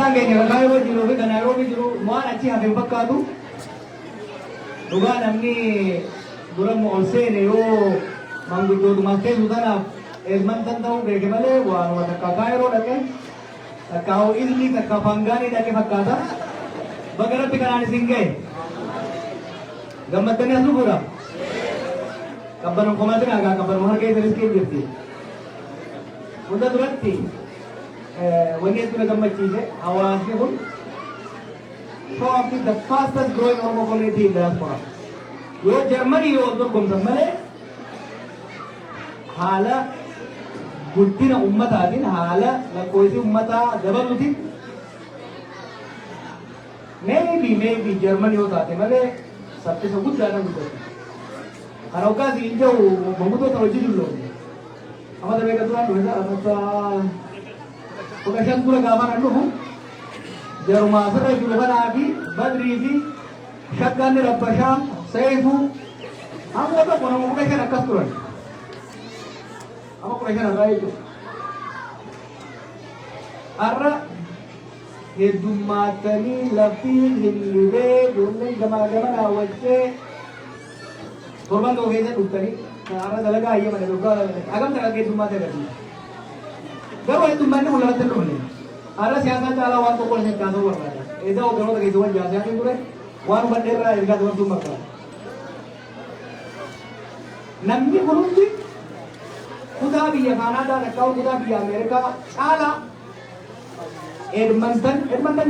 Ummataan keenya kan yeroo jiruu fi kan yeroo jiru waan achi hafe fakkaatu dhugaa namni duramu ol seene yoo manguddootumaan teessu tanaaf elmantan ta'uu beeke malee waan takka yeroo dhaqe takka ho'isni takka fangaanii dhaqe fakkaata baga rabbi kanaan isin ga'e gammaddanii as dhufuudha qabbanuun komatiin hagaa qabbanuun harka isanis jirti hunda duratti wanni hedduu gammachiise hawaasni kun probably the fastest growing Oromo community in diaspora. Yoo Germany yoo dorgomsan malee haala guddina ummataatiin haala lakkoofsi ummataa dabaluutiin maybe Germany yoo taate malee saffisa guddaadhaan guddatu. Kana hoggaas hin jiru manguddoo hojii julloomne. Amma dabee gatuudhaan dhufe amasa Ogashan dura gaafan an dhufu jaruma asirra jiru kanaa fi badrii fi shaggaanni rabbashaa seefuu amma tokko nama Ogashan akkas turan amma Ogashan irraa jechuudha. Har'a heddummaatanii laftiin hillibee ijoolleen gamaa gama daawwattee torban ta'uu keessa dhuftanii har'a dalagaa hayyamane dhugaa agamta akka heddummaatee agarsiisa. Garuu heddummaanni mul'ata hin dhufne. Har'a siyaasaa caalaa waan tokko hin kaasuu barbaada. Egaa hogganoota keessawwan jaasiyaatiin ture waan hubadhee irraa ergaa dabarsuu barbaada. Namni kun hundi kutaa biyya Kaanaadaa dhaqqabu kutaa biyya Ameerikaa caalaa Edmonton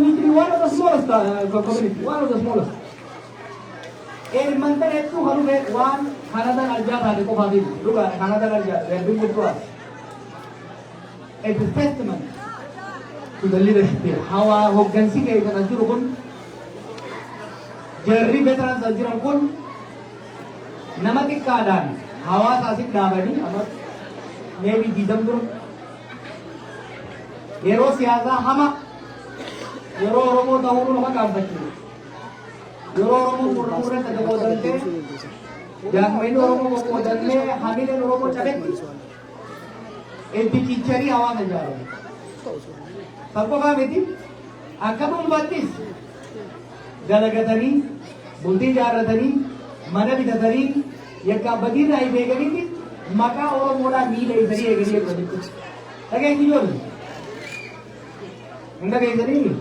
usually one of the smallest community, one of the smallest. Edmonton hedduu kan dhufe waan Kaanaadaan arjaa taate qofaatiif dhugaadha Kaanaadaan arjaa they are being good to us. It's a testament to the leadership here. Hawa hoggansi ke kan jiru kun jarri veterans jiran kun nama xiqqaadhaan hawaasa asit dhaabanii amma maybe diidamdur yeroo siyaasaa hama yeroo Oromoo ta'uu nama qaanfachiisu yeroo Oromoo murmuuree tajaajilamtee jaasmayni Oromoo qoqqoodannee hamileen Oromoo cabetti itti cicharii hawaasa ijaaramu. Saffaa miti akka dhuunfaattis dalagatanii bultii ijaarratanii mana bitatanii yakka abbatiirraa hin eeganitti maqaa Oromoodhaan miila isanii eeganii eegu jechuudha. Dhageessi ijoollee. Hin dhageessanii?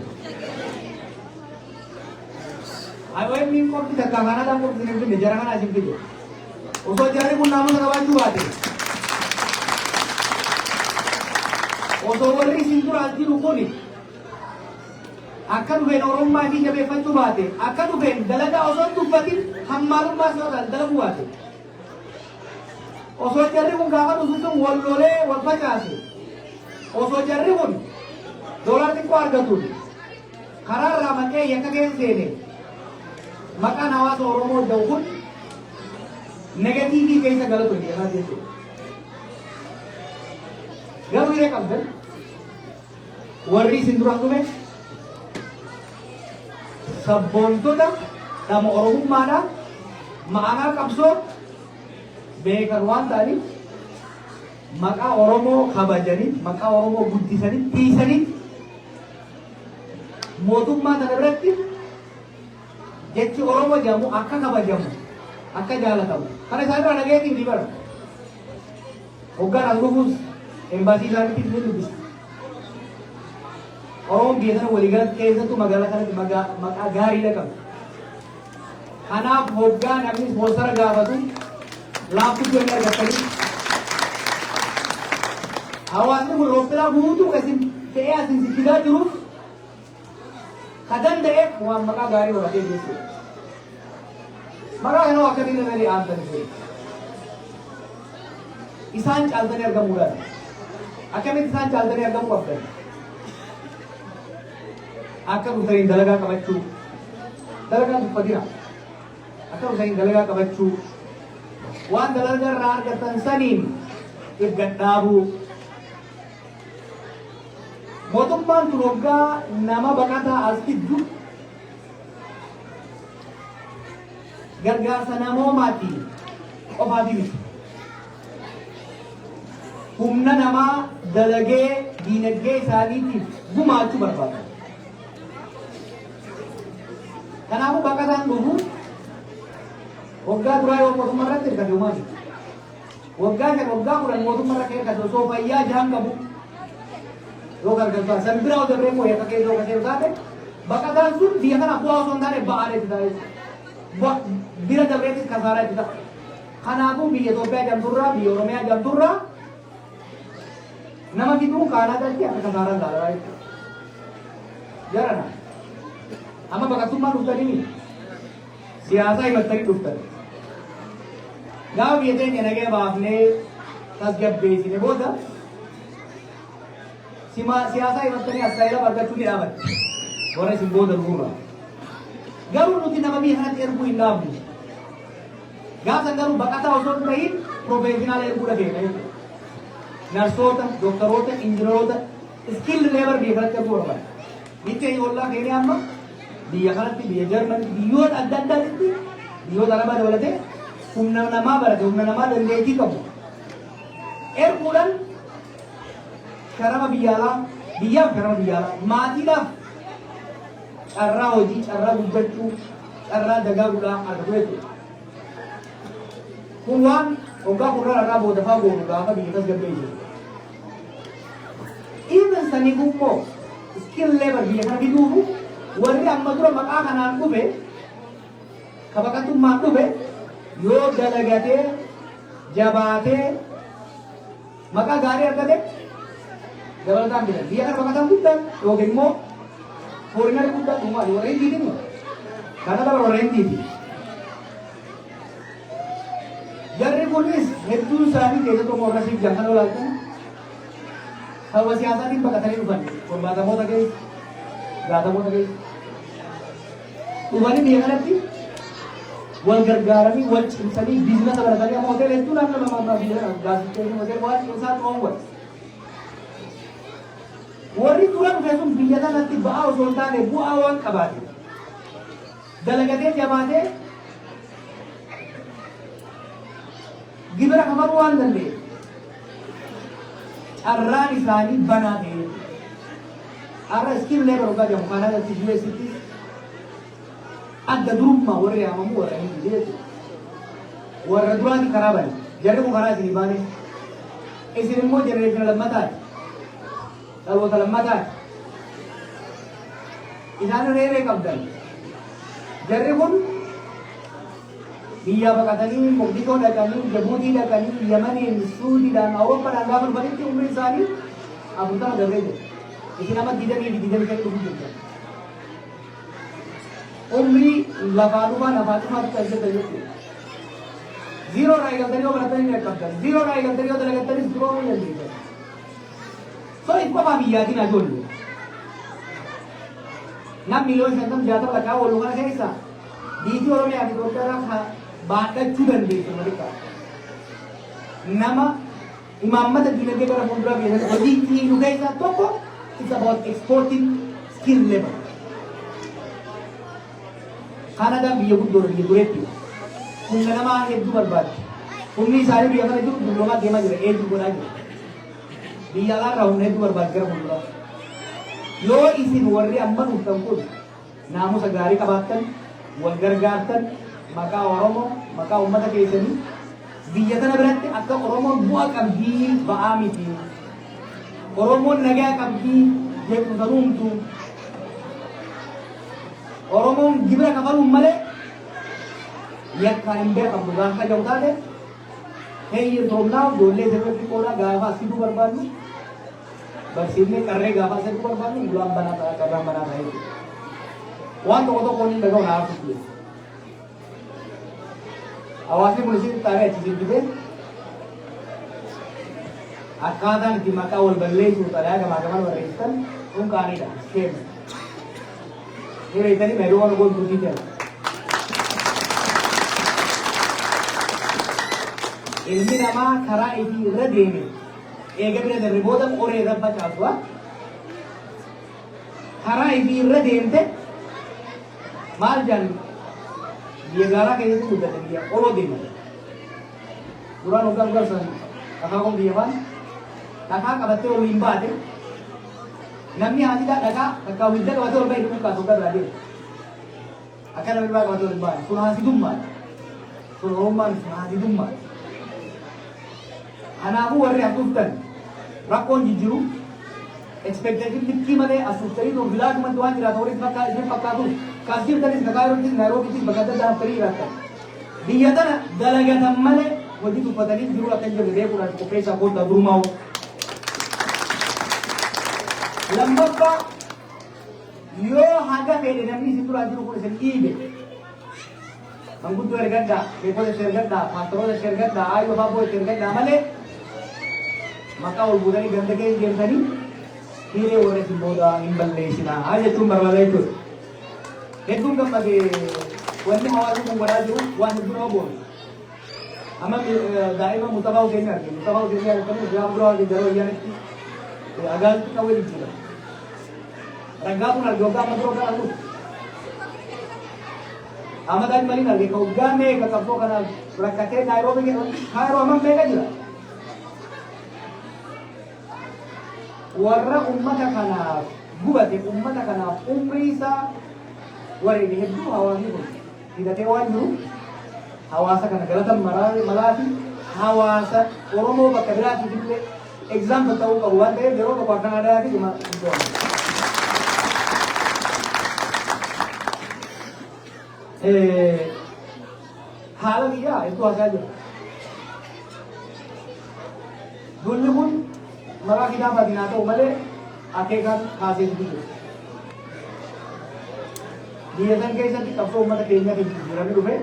Ayoon ni qofti takka Kaanaadhaan qofti hin finne jara kanaa isin fide. Osoo jarri kun naamusa qabaachuu baate. Osoo warri isin duraan jiru kuni akka dhufeen Oromummaa fi jabeeffachuu baate akka dhufeen dalagaa osoo dubbatin hammaalummaa soodhaan dalaguu baate osoo jarri kun gaafa dhufu sun wal lolee wal facaase osoo jarri kun doolaar xiqqoo argatuun karaa irraa maqee yakka keessa seene maqaan hawaasa Oromoo da'u kun negatiivii keessa galatu jedhamaa jechuudha. Garuu hiree qabdan warri isin duraan dhufe sabboontota dhama Oromummaadhaan ma'anaa qabsoo beekan waan ta'aniif maqaa Oromoo kabajanii maqaa Oromoo guddisanii tiisanii mootummaa kana biratti jechi Oromoo jedhamu akka kabajamu akka jaalatamu kana isaan irraa dhageetiin ni bara hoggaan as dhufuus embaasii isaaniitiif ni dubbisa. Oromoon biyya sana waliigalatti keessattuu magaalaa kanatti maqaa gaariidha qabu. Kanaaf hoggaa namni ispoonsara gaafatu laaftuu jolli argatanii hawaasni kun roofilaa guutuu isin ta'ee asin sichigaa jiruuf ka danda'eef waan maqaa gaarii horatee jechuudha. Maqaa kanoo akkamiin illee aantanii isaan caaltanii argamuudhaan akkamitti isaan caaltanii argamuu qabdan akka dhufaniin dalagaa qabachuu dalagaa tuffatina akka dhufaniin dalagaa qabachuu waan dalagaa irraa argatan saniin ifgadhaabuu mootummaan tun hoggaa nama baqataa as fiddu gargaarsa namoomaati qofaatii miti. Humna namaa dalagee diinagdee isaaniitiif gumaachuu barbaada. Kanaafuu bakka isaan dhufu waggaa duraa yoo mootummaa irratti hirkate uumaati. Waggaa 10 mootummaa irratti hirkate osoo fayyaa jahan qabu yoo gargaarsa san bira yoo dabree moo yakka keessoo kasee taate bakka isaan sun biyya kana bu'aa osoo hin taane ba'aadha itti taa'e. Bira dabreetis kasaaraa itti ta'a. Kanaafuu biyya Itoophiyaa jamturraa biyya Oromiyaa jamturraa nama fiduu kaanaadhaatti akka kasaaraa ilaalaa jechuudha. Jarana amma baqattummaa dhuftanii siyaasaa himattanii dhuftan. Gaafa biyya teenya nagee baafnee tasgabbeessine booda siyaasaa himattanii astaayila argachuu ni dhaabate. Warra isin booda dhufuudha. Garuu nuti nama biyya kanatti erguu hin dhaabnu. Gaafa garuu baqataa osoo hin ta'in profeeshinaala erguu dhabeera. Narsoota, dooktaroota, injineroota, iskiilli leebar biyya kanatti erguu barbaada. Biyya Itoophiyaa keenya amma biyya kanatti, biyya Jarmanii, biyyoota adda addaatti biyyoota arabaa dabalatee humna namaa barate, humna namaa dandeettii qabu. Erguudhaan sharama biyya alaa, biyyaaf sharama biyya alaa, maatiidhaaf carraa hojii, carraa guddachuu, carraa dagaaguudhaan argatu jechuudha. Kun waan waggaa kurnan irraa boodafaa goonu gaafa biyya tasgabbeessu. Even sanii immoo skill level biyya kana fiduufu warri amma dura maqaa kanaan dhufe ka baqattummaan dhufe yoo dalagatee jabaatee maqaa gaarii argate dabalataan bitan biyya kana baqatan guddaan yookiin immoo foorinar guddaan uumaa warra hindiitiin kana dabala warra hindiiti. Jarri kunis hedduun isaanii keessattuu morra siif jaakan olaatan sababa siyaasaatiin baqatanii dhufan qormaatamoota keessa gaatamoota keessa dhufanii biyya kanatti wal gargaaranii wal cimsanii biizinasa baratanii amma hoteela hedduu naannoo namaa biyya gaazixeessanii hoteela waan cimsaa xoonwal warri dura dhufe sun biyya kanatti ba'aa osoo hin taane bu'aa waan qabaate dalagatee jabaatee gibira kafaruu waan danda'e carraan isaanii banaa ta'e har'a iskiil leebar ogaa jedhamu Kaanaadaatti US'tti adda durummaa warri yaamamu warra hin jechuudha. Warra duraati karaa bane jarri kun karaa isinii baane isin immoo jenereeshina lammataati dhaloota lammataati isaan reeree qabdan jarri kun biyya baqatanii Moqdishoo dhaqanii Jabuutii dhaqanii Yamaniin Suudiidhaan Awurooppaadhaan gaafa dhufanitti umrii isaanii 40 darbee jira. Isin amma 20 dhufuu jirtan. Umrii lafaa dhufaatti tajaajilta jechuudha. Zero irraa eegaltanii yoo baratanii ni qabdan. Zero irraa eegaltanii yoo dalagattanis duroo ni dandeessan. So ibbaa biyyaatiin ajoollee. Nam miliyoona 50 lakkaa oolu kana keessa biitii Oromiyaa fi Itoophiyaa baadhachuu dandeessu malika. Nama imaammata dinagdee gara fuulduraa biyya hojii fiigu keessaa tokko it's about exporting skill labor. Kaanaadaan biyya guddoodha biyya dureetti. Humna namaa hedduu barbaadde. Humni isaanii biyya kana jiru diploomaa deemaa jira hedduu godhaa jira. Biyya alaarraa humna hedduu barbaadde gara fuulduraa. Yoo isin warri amma dhuftan kun naamusa gaarii qabaattan wal gargaartan maqaa Oromoo maqaa uummata keessanii biyya kana biratti akka Oromoon bu'aa qabdii ba'aa miti. Oromoon nagaa qabdii jechuudha nuumtu. Oromoon gibira kafaluun malee yakkaan hin beekamtu gaafa jahu taate heeyyirtoomnaa ijoollee sirriitti qoodhaa gaafa asii barbaadnu barsiifnee qarree gaafa asii barbaadnu bulaan banaa ta'a qarraan banaa ta'a jechuudha. Waan tokko tokko inni dhaga'u naa hafuutu. Hawaasni kun isin taa'ee achi sirbitee akkaataan itti maqaa wal balleessuu xalayaa gamaa gamaa barreessitan kun qaaniidha. Keessa. Hireetanii meedoo waan goontuutii jira. Ilmi namaa karaa ifii irra deeme eega bira darbe booda qoree irra facaasu karaa ifii irra deemte maal jedhan biyya gaaraa keessatti guddate biyya oloo deemate. Duraan hoggaa garsan dhakaa kun biyya waan dhakaa qabattee ol hin baate namni haatiidhaa dhakaa takkaa hidda qabatee ol ba'e dhufu kaasuu irraa deema. akka namni baay'ee qabatee waliin baay'ee sun haasitummaa sun oromummaan sun haasitummaa kanaafuu warri hafuuftan rakkoon jijjiiru expectation likkii malee asuuftanii tokko bilaashumatti waan jiraatu waliin fakkaatu kaasiftanis Kaayirootis Naayiroobitis bakka adda addaa haftanii jiraatan biyya tana dalagatan malee hojii tuffatanii jiru akka hin jirre beekuudhaan qopheessaa koottaa durmaa'u. Lammaffaa yoo haga fedhe namni isin duraan jiru kun isin dhiibe manguddoo ergadhaa beekota isin ergadhaa paastoroota isin ergadhaa aayyoo faaboo isin ergadhaa malee maqaa ol fuudhanii ganda keessa deemtanii hiiree warra isin booda hin balleessinaa haa jechuun barbaada jechuudha. Hedduun gammadee wanni hawaasni kun godhaa jiru waan hedduu nama boonu. Amma daa'ima Mustafaa Hussein arginu. Mustafaa Hussein argamu gaafa dura waan jara wayyaanitti agaasitti qawwee jijjiira. Raggaa kun arge waggaa amma dura kana amma daa'ima maliin arge ka waggaa meeqa qabsoo kana rakkatee Naayiroobii Kaayiroo amma meeqa jira. Warra ummata kanaaf gubate ummata kanaaf umrii isaa wareege hedduu hawaasni kun hidhatee waan jiru hawaasa kana galatan malaafi hawaasa Oromoo bakka biraatiif illee example ta'uu qabu waan ta'eef yeroo tokko akka aadaatti dhuma haala biyyaa hedduu haasaa jira. Dulli kun maraa kitaabaatiin haa ta'u malee akeekaan kaasee jiru. Biyya san keessatti qabsoo uummata keenyaa kan jijjiiramee dhufe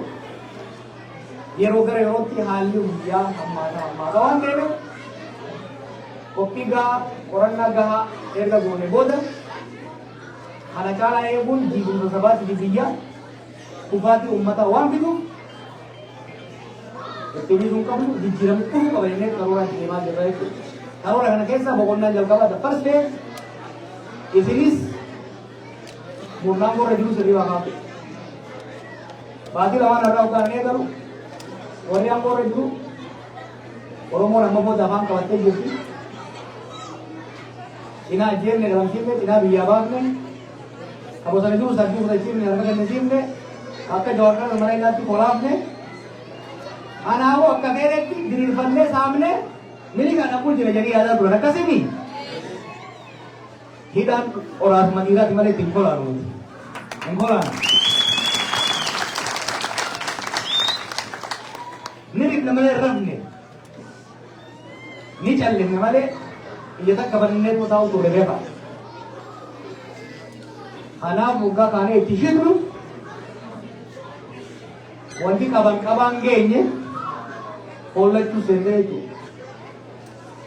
yeroo gara yerootti haalli guyyaa hammaata waan ta'eef qophii gahaa qorannaa gahaa erga goone booda kana caalaa eeguun jiibumsa sabaatti biyya kufaatii uummataa waan fiduuf itti biisuun qabnu jijjiiramuu dhufuu qaba jennee karoora itti deemaa jirra jechuudha. Karoora kana keessaa boqonnaan jalqabaa dabarsee isinis murnaan gorra jiru sirrii waaqaa baatii lamaan irraa ugaanee garu warri aan gorra jiru Oromoon amma booda afaan qabattee jirti. Cinaa jeenne galamsiifne cinaa biyyaa baafne kabosani jiru sadii fudhachiifne harka kennisiifne akka jawaarraa mana ilaatti kolaafne anaafuu akka feeretti diriirfannee saamne milikaa dhaquu jira jedhee yaadaa turan akkasimi hidhaan oraasuma dhiiraati malee ittiin kolaanu hin kolaanu. Ni rifne malee rafne ni callifne malee ija takka bannee taa'u ture beeka. Kanaaf waggaa kaanee itti shirru wanti qabaan geenye hollachuu seentee jechuudha.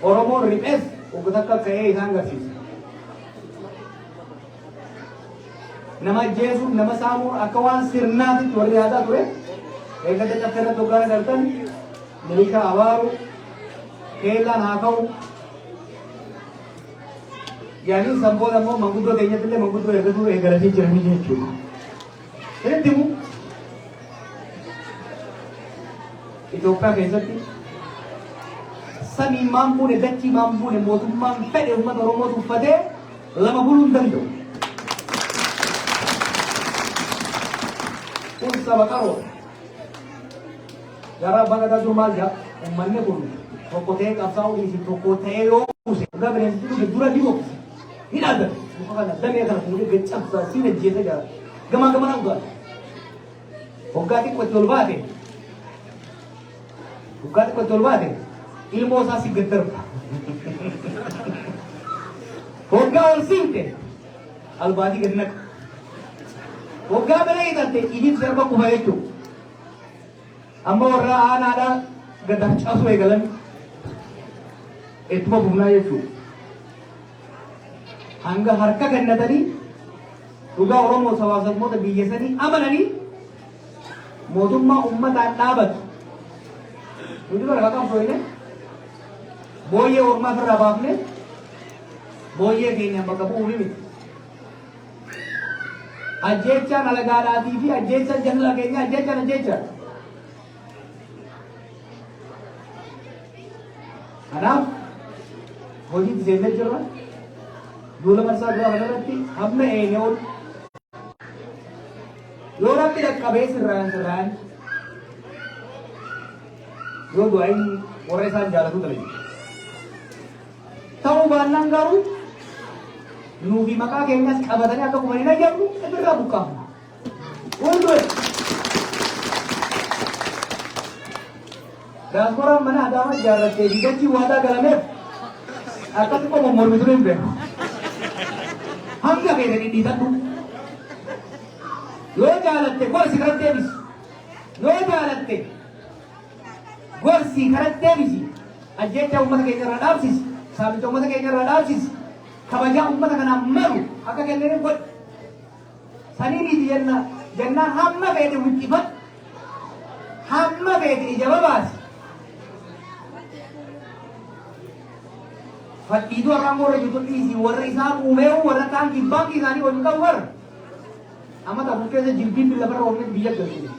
Oromoon riphees wagga takka ka'ee isaan agarsiisa. Nama ajjeesuun nama saamuun akka waan sirnaatitti warri yaadaa ture eeggata cabsee irratti waggaa galtan milishaa abaaru keellaan haa ka'u yaani sanboota immoo manguddoo keenyatti illee manguddoo ergatuu eegalatee jiranii jechuudha. Inni immoo Itoophiyaa keessatti samii maan buune dachii maan buune mootummaan fedhe uummata Oromoo tuffatee lama buluu hin danda'u. Kun saba qaroo gara bagadaa jiru maal jaa uummanni kun tokko ta'ee qabsaa'uu dhiisi tokko ta'ee yoo kuuse waggaa bineensitti dura dhiboo hidhaatan muka kana damee kana fuudhee gaccabsaa siin ajjeesa jira gamaa gamanaa ugaata waggaa xiqqoo itti ol baate waggaa xiqqoo itti ol baate ilmoo isaa si gaddarba waggaa ol siinte albaatii gadi naqa waggaa bira hidhatte idiin serba kufa jechuudha amma warra aanaadhaa gaddarcaasuu eegalan ittuma bufnaa jechuudha. Hanga harka kennatanii dhugaa Oromoo sabaasamoota biyya sanii amananii mootummaa uummataan dhaabatu. Nuti bara kakam soine booyyee ormaa irraa baafne booyyee keenya bakka bu'uu miti. Ajjeechaan alagaadhaatii fi ajjeechaan jallaa keenya ajjeechaan ajjeechaa. Kanaaf hojii seennee jirra. Dula marsaa dura kanarratti hamma eenyuun Yoo rabbi dhaqqabee sirraan yoo du'aayin warra isaan jaalatu ta'e. Ta'uu baannaan garuu nuufi maqaa keenyas qabatanii akka kumanina jedhu irraa buqqaafna. Hundee diasporaan mana Adaamaa ijaarrattee digachi waadaa galameef akkatti qomo mormitu hin beeku. Hanga beekanii dhiisadhu. Yoo jaalatte gorsi karatti deebisi. Yoo jaalatte gorsi karatti deebisi. Ajjecha uummata keenya irraa dhaabsisi. Saamicha uummata keenya irraa dhaabsisi. Kabajaa uummata kanaan malu akka kenneen godhi. Saniiniiti jennaan hamma beekne wiqqifadhu. Hamma beekne ija babaasi. Fadhiitu warraan boora jiru dhiisii warra isaan uumee warra kaan kibbaankii isaanii waliin qabu warra. Amma ta'u keessa jilbiin lafarra oolmeet biyya galchine.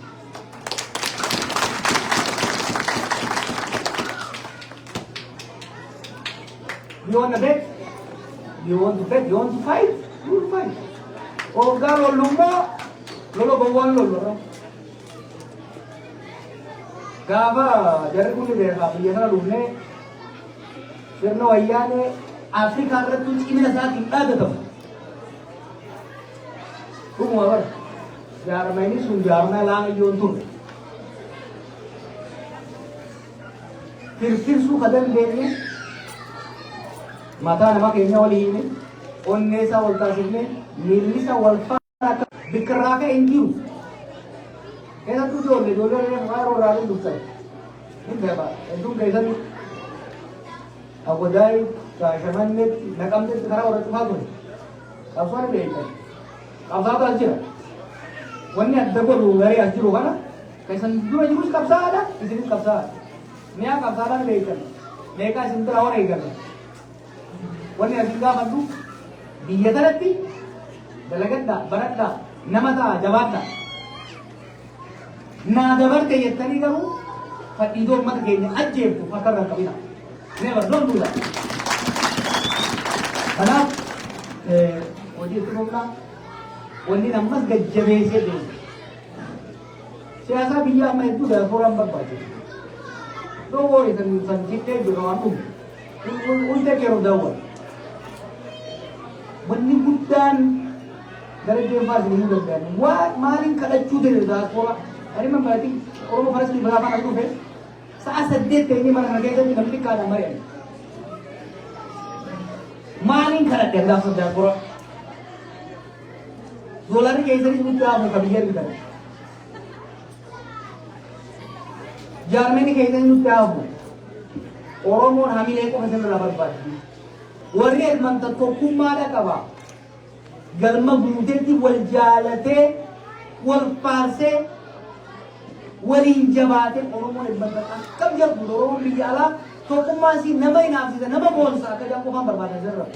You want to bet? You want to bet? You want to fight? You will fight. Orgaan lollummoo lola gowwaan lollora. Gaafa jarri kun beekaa biyya kana dhufnee sirna wayyaanee Afrikaa irratti cimina isaatiin dhaadatamu. Dhuguma bara jaarmayni sun jaarmaa laanayyoon turre. Firfirsuu ka dandeenye mataa nama keenya waliin onnee isaa wal taasifne miilli isaa wal faana bikirraa ka'e hin jiru. Keessattuu ijoollee mukaa yeroo irraa dhuftan. Hin beekaa hedduun keessatti Agodaay Shaashamanneetti Naqamteetti karaa warra cufaa ture. Qabsoon beekan. Qabsaatu as jira. Wanni adda godhu garee as jiru kana keessan dura jirus qabsaadha isinis qabsaadha. Mi'a qabsaadhaan beekan. Meeqaa isin bira hora eegalle. Wanni asin gaafadhu biyya kanatti dalagadhaa baradhaa nama ta'a jabaadhaa. Naa dabarte jettanii garuu fadhiidoo uummata keenya ajjeeftu akka irraa qabina. Never don't do that. Kanaaf hojii itti fufnaa wanni ammas gajjabeessee deemu. Siyaasa biyya amma hedduu diasporaan barbaachisu. Don't worry san jittee jiru waan dhufu. Hundee keeroo daawwatu. Wanni guddaan gara deemaa isin danda'an maaliin kadhachuu ta'e diaspora. Ani mambaati Oromoo Falastiin balaa faana dhufe sa'a 8 ta'ee mana kana keessatti namni kaadhaan mari'atu. Maaliin kadhadhe gaafa diaspora. Dolarri keessatti guddaa muka biyya bitan. Jaarmeni keessatti guddaa hafu. Oromoon hamilee qofa sirraa barbaadu. Warri elmanta tokkummaadha qaba. Galma guuteetti wal jaalatee wal faarsee waliin jabaatee Oromoon elmanta akkam jedhu Oromoon biyya alaa tokkummaan si nama hinaafsisa nama boonsa akka jedhan qofaan barbaadan sirra.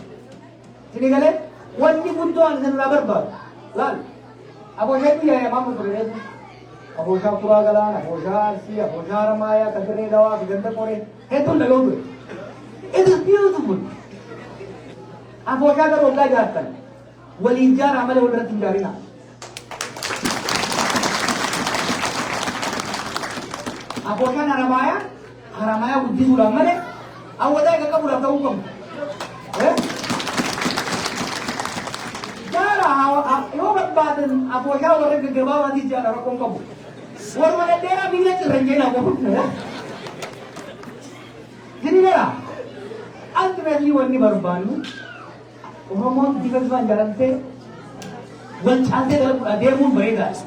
Sini galee wanni guddaan sirraa barbaadu. Laal abooshaa biyya yamaa mutureetu abooshaa turaa galaan abooshaa arsii abooshaa ramaayaa kadiree dawaa ganda qoree hedduun dhaga'u ture. It is beautiful. Abooshaa gara waggaa jaartan waliin jaaraa malee walirratti hin jaarina. Abooshaan haramaayaa guddisuudhaan malee hawwataa eega qabuudhaaf ta'uu qabu. Yoo barbaadan abooshaa warra gaggabaabaatiif jaala rakkoon qabu. Warra dhedheeraa biyya cirrancee naa qabu. Jini gara ultimately wanni barbaannu Oromoon bifa isaan jaalatee wal caaltee deemuun bareedaadha.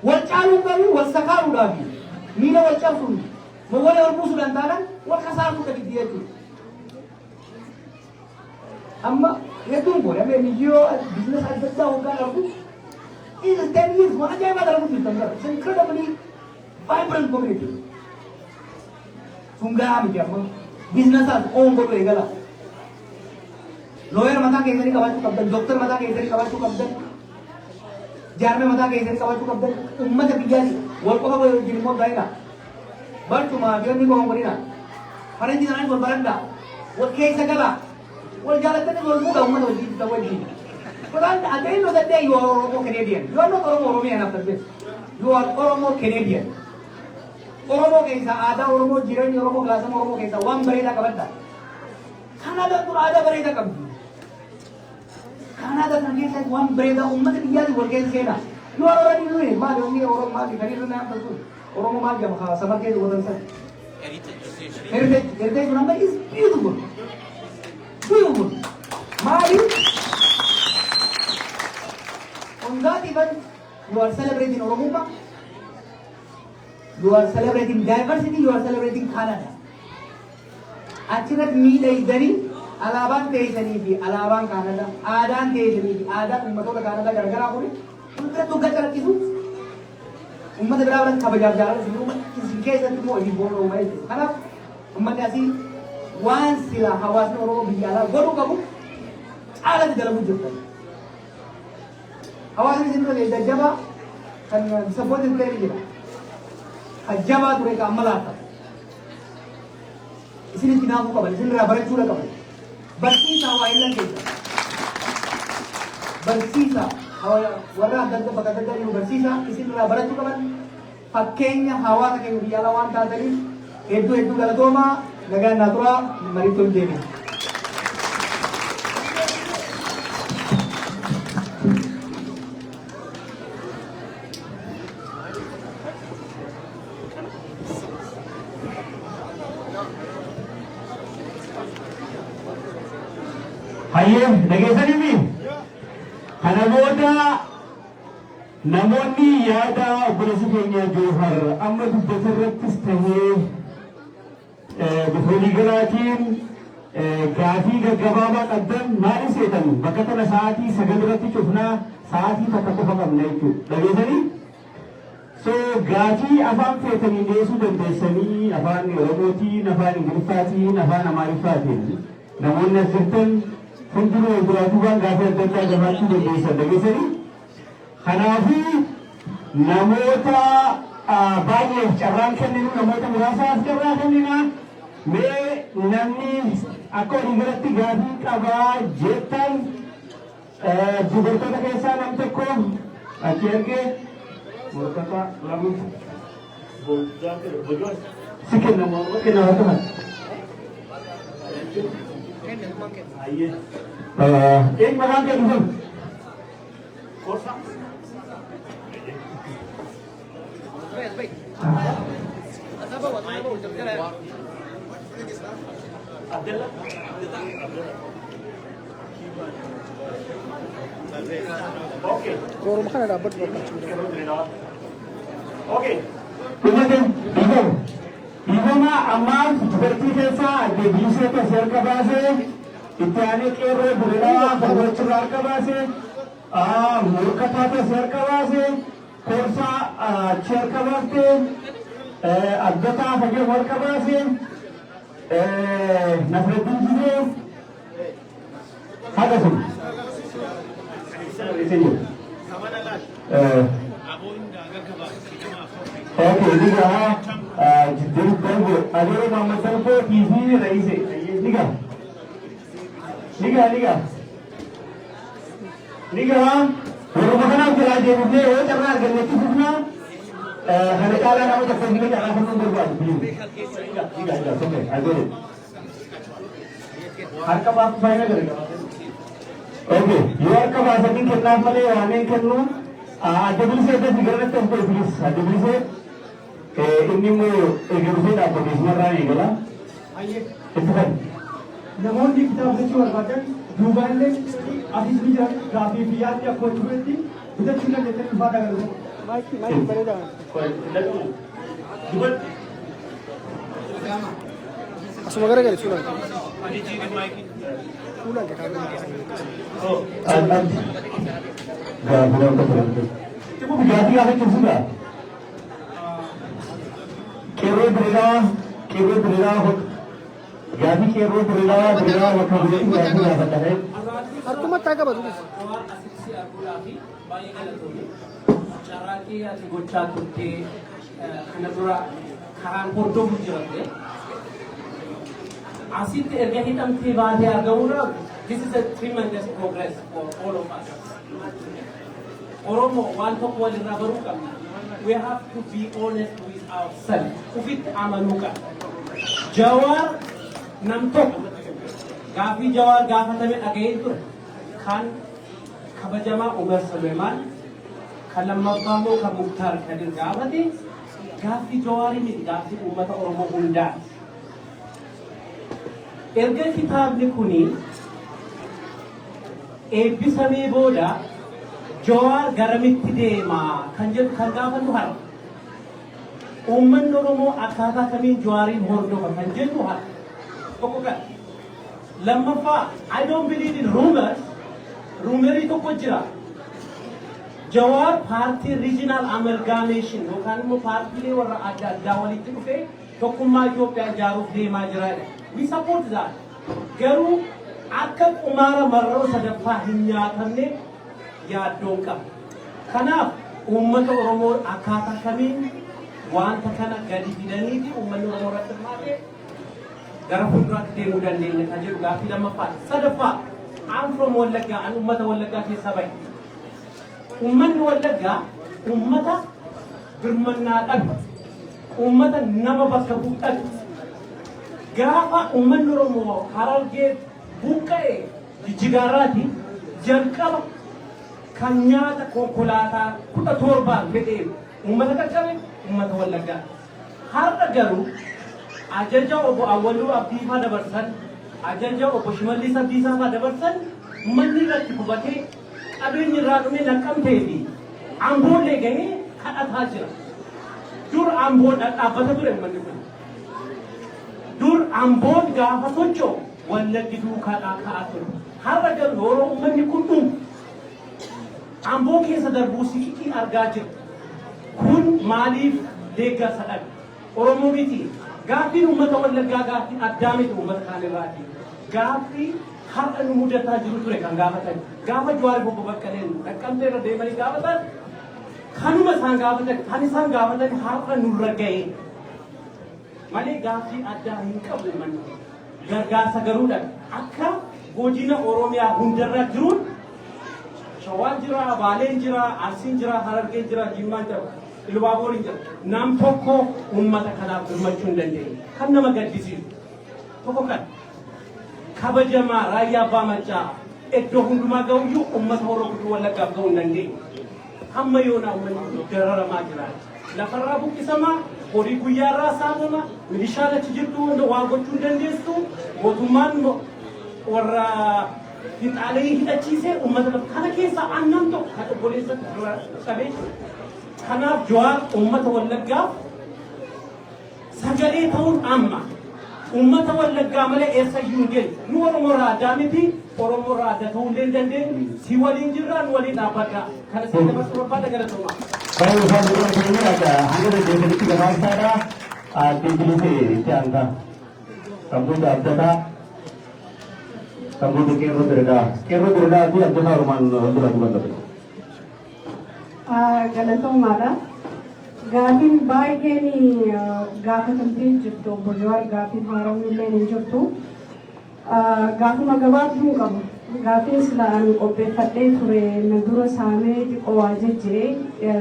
Wal caaluun garuu wal sakaaluudhaaf miila wal cabsuun mogolee wal buusuudhaan taanaan wal kasaasuu gadi jechuudha. Amma hedduun kun amma NGO business adda addaa hoggaan argu is 10 years waan ajaa'ibaa dalagu jirtan gara it's incredibly vibrant community. Sun gahaa miti amma businessaas oon godhu eegala. Lawyer mataa keessanii qabaachuu qabdan, doctor mataa keessanii qabaachuu qabdan, jaarmee mataa keessanii qabaachuu qabdan, uummata biyyaati wal qofa wajjin immoo gaa'ina. Barcuma biyyoonni qofa godhina. Faranjii sanaanis wal baradhaa, wal keessa galaa. Wal jaalatanii wal fuudhaa uummata wajjin ta'uu wajjin. But at the end of the day, you are Oromo Canadian. You are not Oromo Oromian after this. You are Oromo Canadian. Oromo kaisa, Ada Oromo, Jiran Oromo, Gasam Oromo kaisa, one Bereda Kabata. Canada to Ada Bereda Kabata. Canada can get like one Bereda, Ummat Yaz will get Sena. You are already doing it. Mali, only Oromo Mali, can you do that? Oromo Mali, Samake, what I said. Heritage number is beautiful. Beautiful. Mali. On that even, you are celebrating Oromuma. You are celebrating diversity. You are celebrating Canada. Achirat meet a idari. Alaban teisani, Alaban Canada. Adan teisani, Adan Matola Canada. Garagara kuri. Unka tu gachar kisu. Ummat berawan kabajab jalan. In case that more you born away. Kana ummat kasi once sila hawas na Oromo biyala. Guru kabu. Ala di dalam wujud. Hawas ni sino le jaba kan support din teri jira. Jaba tu reka amalata. Isini tinamu kabal. Isini rabaran chura kabal. Bersisa wailan kita. Bersisa. Warna dan bakal terjadi bersisa. Isini rabaran chura kabal. Pakainya hawa tak yang bialawan tadi. Itu galatoma. Naga natura maritul demi. Aye, dhageessanii fi kana booda namoonni yaada obboleessi keenya Joohar amma dubbata irrattis tahee bifa waliigalaatiin gaafii gaggabaabaa qabdan maal seetan bakka tana sa'aatii 9 irratti cufnaa sa'aatii takka qofa qabna jechuudha. Dhageessanii? So gaafii afaan feetanii dhiyeessuu dandeessanii afaan Oromootiin, afaan Ingiliffaatiin, afaan Amaariffaatiin namoonni as jirtan hundinuu duraaduubaan gaafii adda addaa gabaachuu dandeessan dhageessanii. Kanaafuu namoota baay'eef carraan kenninu namoota muraasaaf carraa kennina. Mee namni akka waliigalatti gaafii qabaa jettan dubartoota keessaa nam tokko achi ergee morkata lamu si kennamu kennamu tuhan. एक मकान के दूसरे कोसा ओके कोरो मकान ada dapat okay kemudian ibu ma amal seperti desa di bisa terser ke base इत्यादि के रे बुरेला भगवचुरार का बासे मूर्खता के शेर का बासे कोर्सा शेर का बासे अद्वता भगे वर्ग का बासे नफरतुल जिले हादा सुन ओके दिखा जिद्दर बंगो अगर मामला को टीवी रही से दिखा Liga. Rumah kita aja punya, oh karena harganya itu punya. Hari kala kamu tak pergi ke arah mana berbuat? Liga, sampai, aja. Harga apa saya kira? Oke, luar ke bahasa ini kita boleh aneh kerana ada beli saya ada tiga ratus tempat beli, ada beli saya ini mau egerusnya dapat di mana ini kalau? Itu kan. Namun di kitab suci warbakan dugaan le asis bija grafi biar ya kontribusi kita cuma kita pada kalau Mike pada dah dugaan asal negara kali cuma pulang ke kami oh alam dah pulang ke berhenti cuma berganti apa tu sudah kira berila गाड़ी के रोड रेला waktu itu tidak ada है और तुम मत आगे बढ़ो cara kia gocca tutti kanadura karan porto bujurate asit erga hitam thi baade agaura this is a tremendous progress for all of us. Oromo waan tokko walirraa baruu qabna. We have to be honest with ourselves. Ufitti amanuu qabna. Jawaar nam tokko gaafii Jawaar gaafatame dhaga'ee ture kan kabajamaa Umar Suleemaan kan lammaffaa immoo kan Muktaar Kadir gaafate gaafii Jawaarii miti gaafii uummata Oromoo hundaa. Erga kitaabni kuni eebbisamee booda Jawaar garamitti deemaa kan jedhu kan gaafannu har'a. Uummanni Oromoo akkaataa kamiin Jawaariin hordofa kan jedhu har'a. Tokko kan lammaffaa I don't believe in rumors. Rumerii tokko jira. Jawaar paartii regional amalgamation yookaan immoo paartiilee warra adda addaa walitti dhufee tokkummaa Itoophiyaa ijaaruuf deemaa jiraadha. We support that. Garuu akka qumaara marroo sadaffaa hin nyaatamne yaaddoon qaba. Kanaaf uummata Oromoo akkaataa kamiin wanta kana gadi fidanii fi uummanni Oromoo irratti hirmaatee gara fuulduraatti deemuu dandeenya kan jedhu gaaffii lammaffaa. Sadaffaa I'm from Wallagga and ummata Wallagga keessa bahe. Ummanni Wallagga ummata birmannaa dhabu. Ummata nama bakka bu'u. Gaafa uummanni Oromoo Harargee buqqa'e Jijjigaarraati jalqaba kan nyaata konkolaataa 17 fedhee uummata qaqqabe uummata Wallaggaa. Har'a garuu ajaja obbo Awwaluu Abdiifaa dabarsan ajaja obbo Shimallis Abdiisaa dabarsan manni irratti gubatee qabeenyi irraa dhumee Naqqamtee fi Amboollee gahee kadhataa jira. Dur Amboon dhaabbata ture manni kun. Dur Amboon gaafa socho'u Wallaggi duukaa ka'aa ture. Har'a garuu yeroo uummanni kun dhumu Amboo keessa darbuu siqiitii argaa jira. Kun maaliif deeggarsa dhabe? Oromoo miti. Gaaffii uummata Wallaggaa gaaffii addaa miti uummata kaan irraati. Gaaffii har'a nu mudataa jiru ture kan gaafatan. Gaafa Jawaar Obbo Baqqaleen Naqqamtee irra deemanii gaafatan kanuma isaan gaafatan kan isaan gaafatan har'a nurra ga'e. Malee gaaffii addaa hin qabu uummanni. Gargaarsa garuudha. Akka godina Oromiyaa hundarra jiruun Shawaan jira, Baaleen jira, Arsiin jira, Harargeen jira, Jimmaan jira. Ilubaaboon jira. Nam tokko uummata kanaaf hirmachuu hin dandeenye. Kan nama gaddisiisu. Tokko kan kabajamaa Raayyaa Abbaa Maccaa iddoo hundumaa ga'uyyuu uummata Oromoo Wallaggaaf ga'uu hin dandeenye. Hamma yoonaa uummanni dararamaa jira. Lafarraa buqqisamaa, horii guyyaarraa saamama, milishaan achi jirtu hunda waa gochuu hin dandeessu. Mootummaan warra hixaalee hidhachiisee uummata kana keessa aannan tokko kan obboleessa qabee kanaaf Jawaar uummata Wallaggaaf sagalee ta'uun amma uummata Wallaggaa malee eessayyuu hin geenye. Nu Oromoo irraa addaa miti, Oromoo irraa adda ta'uu illee hin dandeenye. Si waliin jirra, nu waliin dhaabbadha. Kana si dabarsuu barbaada galatoomaa. Baay'ee isaan dura keenya akka hanga deddeebiitti gabaasaadha. Deebilisee itti aantaa. Kamboota abdataa. Kamboota qeerroo diriiraa. Qeerroo diriiraa fi abdataa Oromaan dura dubbatu. Galatoomaadha. Gaaffiin baay'een gaafatamtee jirtu obbo Jawaar gaaffiin haaramuun illee hin jirtu. Gaafuma gabaabduu qabu. Gaaffiin silaan qopheeffadhee ture na dura saamee xiqqoo waa jejjiree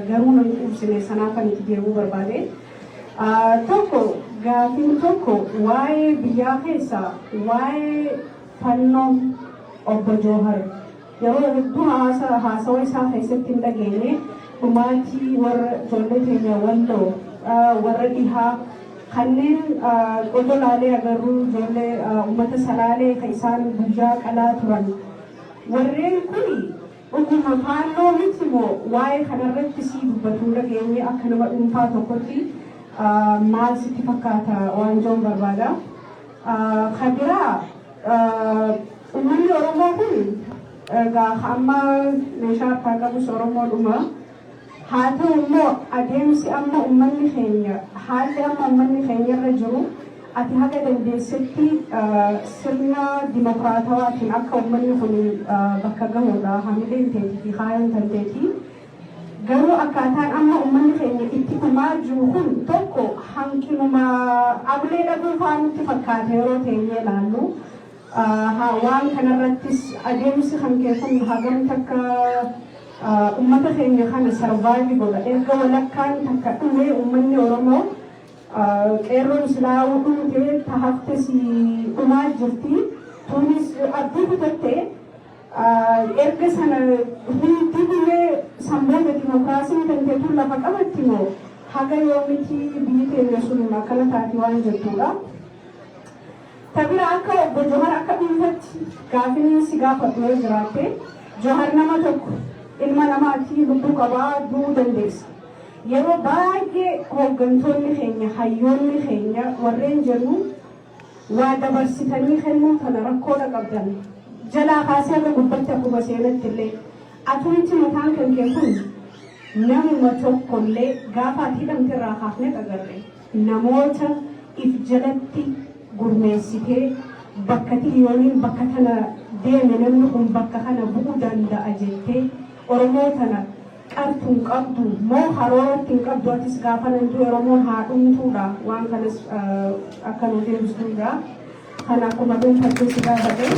garuu nan ibsine sanaa kan itti deemuu barbaade. Tokko gaaffiin tokko waa'ee biyyaa keessaa waa'ee fannoo obbo Jawaar yeroo hedduu haasawa isaa keessatti hin dhageenye dhumaatii warra ijoollee keenya walloo warra dhihaa kanneen odolaalee agarruu ijoollee uummata salaalee kan isaan guyyaa qalaa turan. Warreen kun dhuguma faalloo miti moo waa'ee kanarratti sii dubbatuu dhageenye akka nama dhuunfaa tokkotti maal sitti fakkaata waan joon barbaada. Kan biraa uummanni Oromoo kun amma meeshaa harkaa qabus Oromoodhuma. Haa ta'u immoo adeemsi amma uummanni keenya haalli amma uummanni keenya irra jiru ati haga dandeessetti sirna dimokiraatawaatiin akka uummanni kun bakka gahuudha hamileen teetii fi haayan tanteetii. Garuu akkaataan amma uummanni keenya itti dhumaa jiru kun tokko hanqinuma ablee dhabuu fa'aa nutti fakkaata yeroo teenyee ilaallu. waan kanarrattis adeemsi kan keessan hagam takka ummata keenya kana sarvaayivi godha erga walakkaan takka dhume ummanni Oromoo qeerroon islaamuu dhumtee tahafte si dhumaa jirti tunis abdii kutatte erga sana hundi biyye samboota dimokiraasiin kan teetu lafa qabatti moo haga yoomiti biyyi teenya sun akkana taati waan jettuudha. Tabira akka obbo Johar akka dhuunfatti gaafii si gaafatu yoo jiraatte Johar nama tokko ilma namaatii lubbuu qabaa du'uu dandeessa. Yeroo baay'ee hooggantoonni keenya hayyoonni keenya warreen jennu waa dabarsitanii kennuu kana rakkoodha qabdan. Jalaa kaasee akka gubbatti akkuma seenatti illee atumti mataan kan kee kun namuma tokkollee gaafa ati hidhamte irraa kaafnee agarre namoota if jalatti gurmeessitee bakka tiliyooniin bakka tana deeme namni kun bakka kana bu'uu danda'a jettee Oromoo tana qartuun qabdu moo harooratti hin qabdu atis gaafa nantu Oromoon haa dhumtuudha waan kanas akka nu deebisuudha kana akkuma dhuunfattee si gaafate.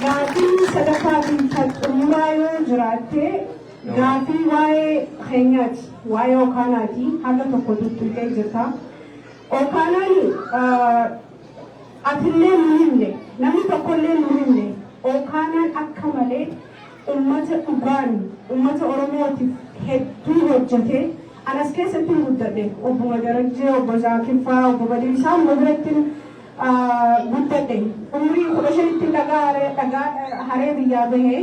Gaafii sadaffaa fi xumuraa yoo jiraatte gaafii waa'ee keenyaati waa'ee Okaanaati haga tokko tuttuqee jirta. Okaanaan atillee nu himne namni tokkollee nu himne Okaanaan akka malee ummata dhugaan ummata Oromootiif hedduu hojjete anas keessatti guddadhe obbo Darajjee obbo Zaakirfaa obbo Badii isaan biratti guddadhe umrii 15tti dhagaa haree biyyaa bahee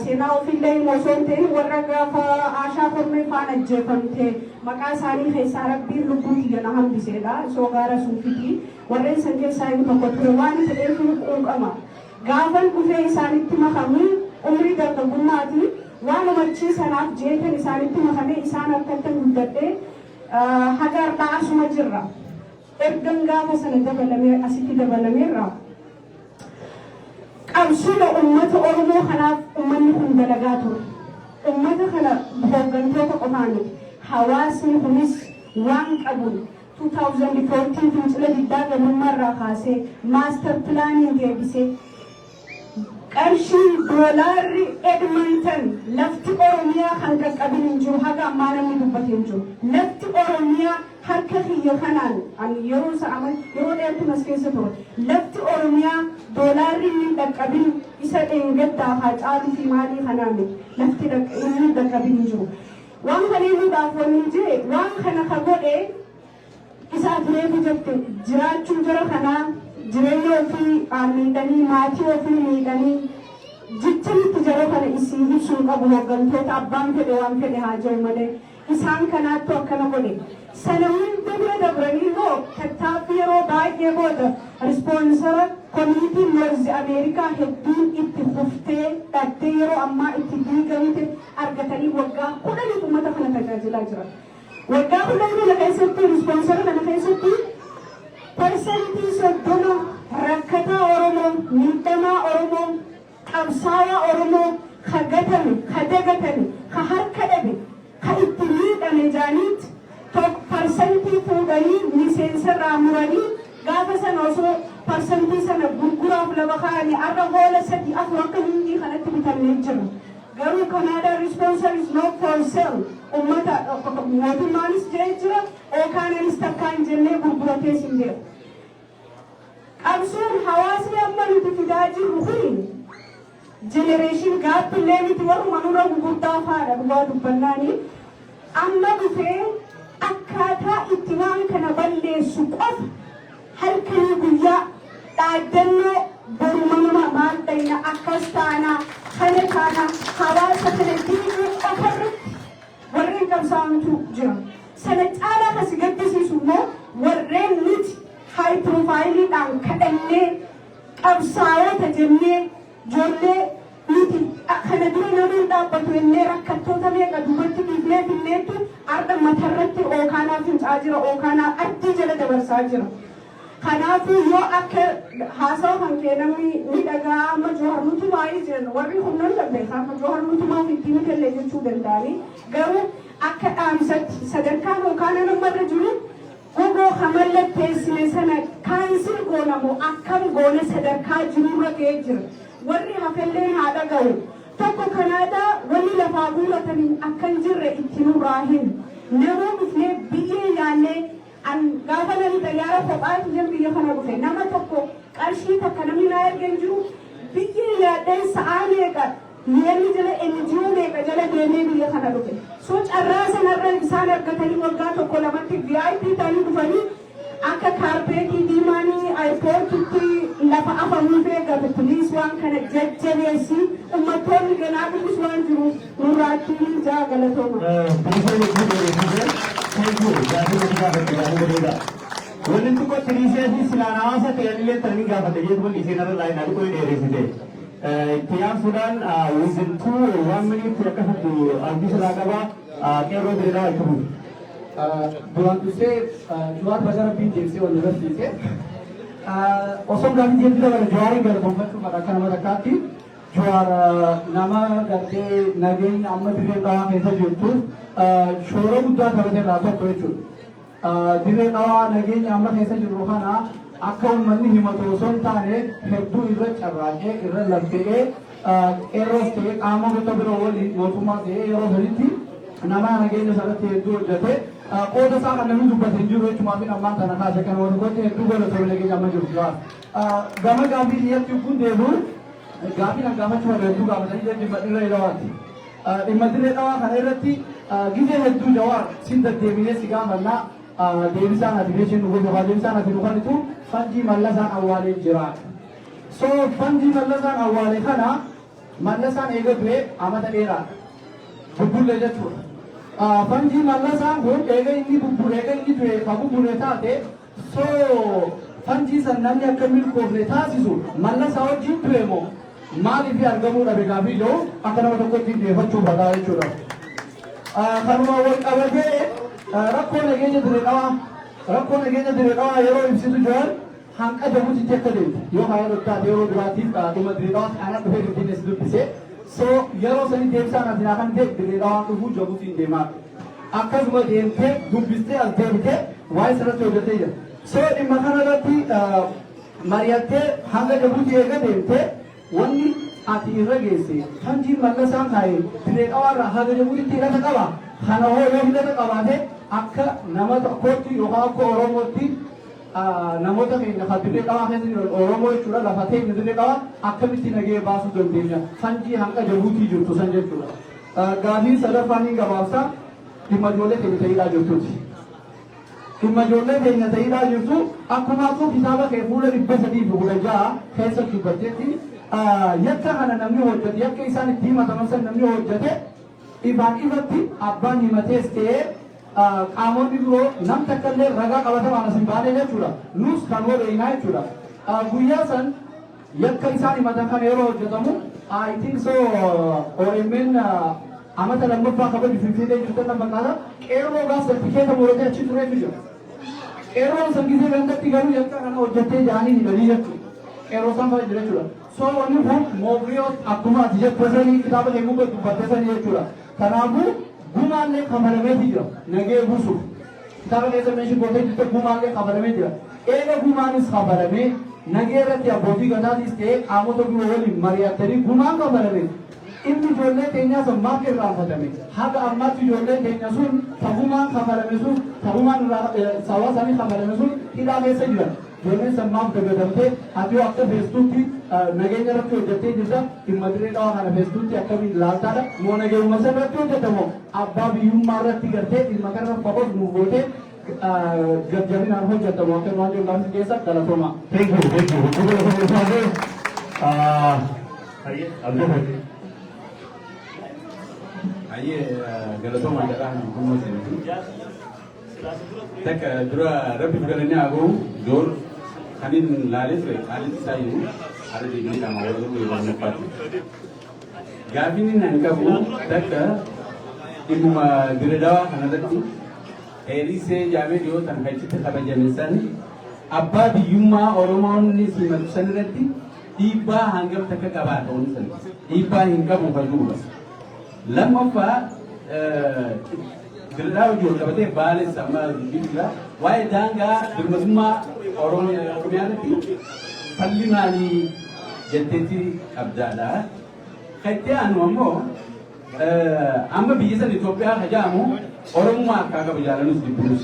seenaa ofiillee osoo hin ta'in warra gaafa Aashaa Kormee faana ajjeefamte maqaa isaanii keessaa rabbiin lubbuu kiyya na hambiseedha soo gaara suufiti warreen san keessaa inni tokko ture waan ta'eef quuqama gaafan dhufee isaanitti makamu umrii dargaggummaati waan umachii sanaaf jeetan isaanitti makamee isaan akkatti guddadhe hagarraa asuma jirra ergan gaafa sana dabalamee asitti dabalameerra qabsuudha ummata Oromoo kanaaf ummanni kun dalagaa ture ummata kana hooggantoota qofaan hawaasni kunis waan qabuun 2014 fincila diddaa gabrummaarraa kaasee maaster pilaaniin deebisee qarshii doolaarri Edmonton lafti Oromiyaa kan qaqqabin hin jiru haga ammaa namni dubbatee hin jiru lafti Oromiyaa harka kiyya kanaan yeroo sa'aman yeroo dheertu mas keessa ture lafti Oromiyaa doolaarri hin dhaqqabin isa dheengaddaa haa caaluu fi maalii kanaan lafti inni dhaqqabin hin jiru waan kana himuudhaaf wanni jee waan kana ka godhe isaaf reefu jette jiraachuu jara kanaa jireenya ofii miidhanii maatii ofii miidhanii jichanitti jara kana isii ibsuun qabu hooggantoota abbaan fedhe waan fedhe haa jiru malee isaan kanaattu akkana godhe sana hunda bira dabranii immoo tattaaffii yeroo baay'ee booda rispoonsara koominitiin Noorzi Ameerikaa hedduun itti fuftee dhattee yeroo ammaa itti diigamte argatanii waggaa 10 uummata kana tajaajilaa jira. Waggaa 10 kana keessatti rispoonsara kana keessatti persentii 30 rakkataa Oromoo miidhamaa Oromoo qabsaa'aa Oromoo ka gatame ka dagatame ka harka dhabe ka itti miidhame jaaniitti persentii fuudhanii miseensarraa muranii gaafa sana osoo persentii sana gurguraaf lafa kaa'anii arra goola 3 4 akka hindii kanatti bitamee jira. Garuu Canada sponsor is not for sale. Ummata mootummaanis jee jira Okaanaanis takkaa hin jennee gurguratee sin jira. Qabsoon hawaasni amma nuti fidaa jirru kun generation gaappiillee miti warruma nurra gurguddaa faadha dhugaa dubbannaanii amma dhufee akkaataa itti waan kana balleessu qofa halkanii guyyaa dhaaddannoo boruma nama maal dhayna akkas taanaa kana taanaa hawaasa kana diiguu qofarratti warreen qabsaa'antu jira. Sana caalaa kasi gaddisiisu immoo warreen nuti high profileidhaan kadhannee qabsaa'ota jennee ijoollee nuti kana dura namoonni dhaabbatu jennee rakkattoota meeqa duubatti dhiifnee finneetu arda matarratti Okaanaa fincaa jira Okaanaa addii jala dabarsaa jira. Kanaafuu yoo akka haasawa kan kee namni miidhagaa amma Johaar Nutumaa jennu warri humnan dandeessa amma Johaar Nutumaa fi ittiin illee jechuu danda'anii garuu akka dhaamsatti sadarkaan Okaanaa namarra jiru gogoo kamallatteessine sana kaansil goonamu akkam goone sadarkaa jirurra ga'ee jira. Warri hafellee haadha ga'u. Tokko kanaadhaa wanni lafaa guuratanii akka hin jirre itti nurraa hin. Namoonni biyyee yaannee an gaafa namni xayyaara kophaatti jan biyya kana dhufe nama tokko qarshii takka namni naa ergan jiru biyyee yaadhee sa'aa meeqa yerni jala NGO meeqa jala deemee biyya kana dhufe. So carraa sanarra isaan argatanii waggaa tokko lamatti VIP ta'anii dhufanii akka kaarpeetii diimaanii airpoortitti lafa afamuu beekatu piliis waan kana jajjabeessi uummattoonni ganaa bilis waan jiruuf nurraatti jaa galatooma. Wanti tokko tiriisee silaan hawaasa ta'anillee taranii gaafate jechuun wanti isheen irra laayinaa dhukkoo dheeressite. Ittiyaan Sudaan within 1 minute akkasitti abdii silaa qabaa qeerroo dheeraa itti fufu. Duraan dursee Jawaar Bagara Rabbiin deebisee wal barsiise. Osoo gaaffii deemtuu dabala Jawaarin galatoomfachuuf akka nama takkaatti Jawaar nama gartee nageenya amma dirree dhawaa keessa jirtu shoora guddaa taphatee irraa tokko jechuudha. Dirree dhawaa nageenya amma keessa jiru kana akka uummanni himatu osoo hin taane hedduu irra carraaqee irra laffa'ee qeerroos ta'ee qaama gosa biroo waliin mootummaa ta'ee yeroo sanitti nama nageenya sanatti hedduu hojjete qooda isaa kan namni dubbate hin jiru jechuudha fi ammaan kana kaase kan wal gote hedduu godhatame nageenya amma jiru jira. Gama gaaffii dhiyeessuu kun deebi'u gaaffii kan gaafachuu hedduu gaafatanii jedhu dhimma dirree dhawaati. Dhimma dirree dhawaa kana irratti gizee hedduu Jawaar sin deddeebinee si gaafannaa deebisaan ati jechuun gosa deebisaan ati dhufanitu fanjii mallasaan awwaalee jira. So fanjii mallasaan awwaale kana mallasaan eegalee amata dheeraa bubbullee jechuudha. Fanjii mallasaan kun eega inni du'e kan bubbule taate so fanjii san namni akka milkoofne taasisu mallasaa wajjin ture moo maaliif argamuu dhabe gaaffii jiru akka nama tokkotti deeffachuu badaa jechuudha. Kanuma wal qabatee rakkoo nageenya dirree dhawaa yeroo ibsitu jiran hanqa jabuutitti akka deemtu yoo haa dhottaate yeroo duraatiif dhuma dirree dhawaa ana dhufee dubbiin si dubbise so yeroo sanii deebisaan asinaa kan ta'e dirree dhawaan dhufuu jabuutiin deemaa akkasuma deemtee dubbistee as deebitee waa'ee sirratti hojjetee jira. So dhimma kanarratti mari'attee hanga jabuutii eega deemtee wanni ati irra geesse fanjii mallasaan kaa'ee dirree dhawaarraa haga jabuutitti hidhata qaba. Kana hoo yoo hidhata qabaate akka nama tokkootti yookaan akka Oromootti namoota keenya kan dirree dhawaa keessa jiran Oromoo jechuudha lafa teenya dirree dhawaa akkamitti nagee baasuu dandeenya fanjii hanga jabuutii jirtu san jechuudha. Gaaffii sadaffaan hin gabaabsa dhimma ijoollee keenya ta'idhaa jirtuuti. Dhimma ijoollee keenya ta'idhaa jirtu akkuma akkuma kitaaba kee fuula 316 keessa dubbatteetti yakka kana namni hojjete yakka isaan itti himataman san namni hojjete ifaan ifatti abbaan himatees ta'ee qaamonni biroo nam takka illee ragaa qabatamaan as hin baane jechuudha. Nus kan beeknaa jechuudha. Guyyaa san yakka isaan himatan kan yeroo hojjetamu I think so OMN amata lammaffaa kabaju finfinnee jirtan nan fakkaata qeerroo gaaf sartikeeta muratee achi tureetu jira. Qeerroon san gisee gandatti garuu yakka kana hojjettee jaanii hidhanii jechuudha. Qeerroo san fa'aa jira jechuudha. So wanni kun moogiriyoo akkuma ati jettu sanii kitaaba kee gubba dubbattee sanii jechuudha. Kanaafuu gumaallee kabalameeti jira nagee buusuuf. Kitaaba keessa meeshaa gootee jirtu gumaallee kabalamee jira. Eega gumaanis kabalamee nagee irratti abbootii gadaatis ta'ee qaamota biroo waliin mari'attanii gumaan kabalame. Inni ijoollee keenyaa sun maaf irraanfatame. Haga ammaatti ijoolleen keenya sun tagumaan kabalame sun tagumaan sawaa sanii kabalame sun hidhaa keessa jira. Ijoolleen san maaf dagatamtee ati yoo akka feestuutti nageenya irratti hojjettee jirta dhimma dirree dhawaa kana feestuutti akkamiin laaltaadha. Moo nageenya san irratti hojjetamoo abbaa biyyummaa irratti gartee dhimma kana faqoos nu gootee jajjabinaan hojjetamoo akka waan jedhamu keessa galatooma. Thank you. Aye, galatoma jedhaan hukummaa seenaa. Takka dura rabbi galanii agoo joor kanin laalee ture haalli isaa jiru haala deebiin qaama walirra waan naffaatu. Gaaffiin nan qabu takka dhimmuma dirree dhawaa kanarratti heerisee jaamee dhiyootan achitti kabajame san abbaa biyyummaa Oromoonni simatu san irratti dhiibbaa hangam takka qabaa ta'uun san dhiibbaa hin qabu fayyuudha. Lammaffaa dirraa hojii ol qabatee baale sammaa jira waa'ee daangaa dirmamummaa Oromiyaatti falli maalii jetteetti qabdaadha. Kan itti aanu ammoo amma biyya san Itoophiyaa hajaamu Oromummaa akka qabu jaalanus dibbiinus.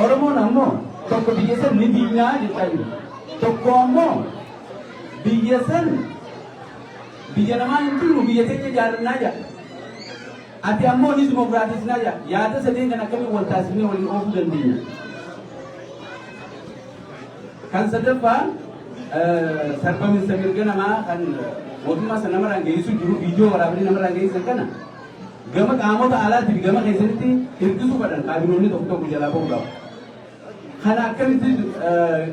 Oromoon ammoo tokko biyya san ni diinaa jechaa jiru. Tokko ammoo biyya san biyya namaa hin jiru biyya keenya jaalannaa jira. Ati ammoo ni dimokiraatisnaa jira. Yaada sadeen kan akkamiin wal taasifnee waliin oofuu dandeenya. Kan sadaffaan sarbamiinsa mirga namaa kan mootummaa sana namarraan geessuu jiru viidiyoo waraabanii namarraan geessan kana gama qaamota alaatiif gama keessatti hirkisuu fadhan kaabinoonni tokko tokko jalaa ba'uu qabu. Kana akkamitti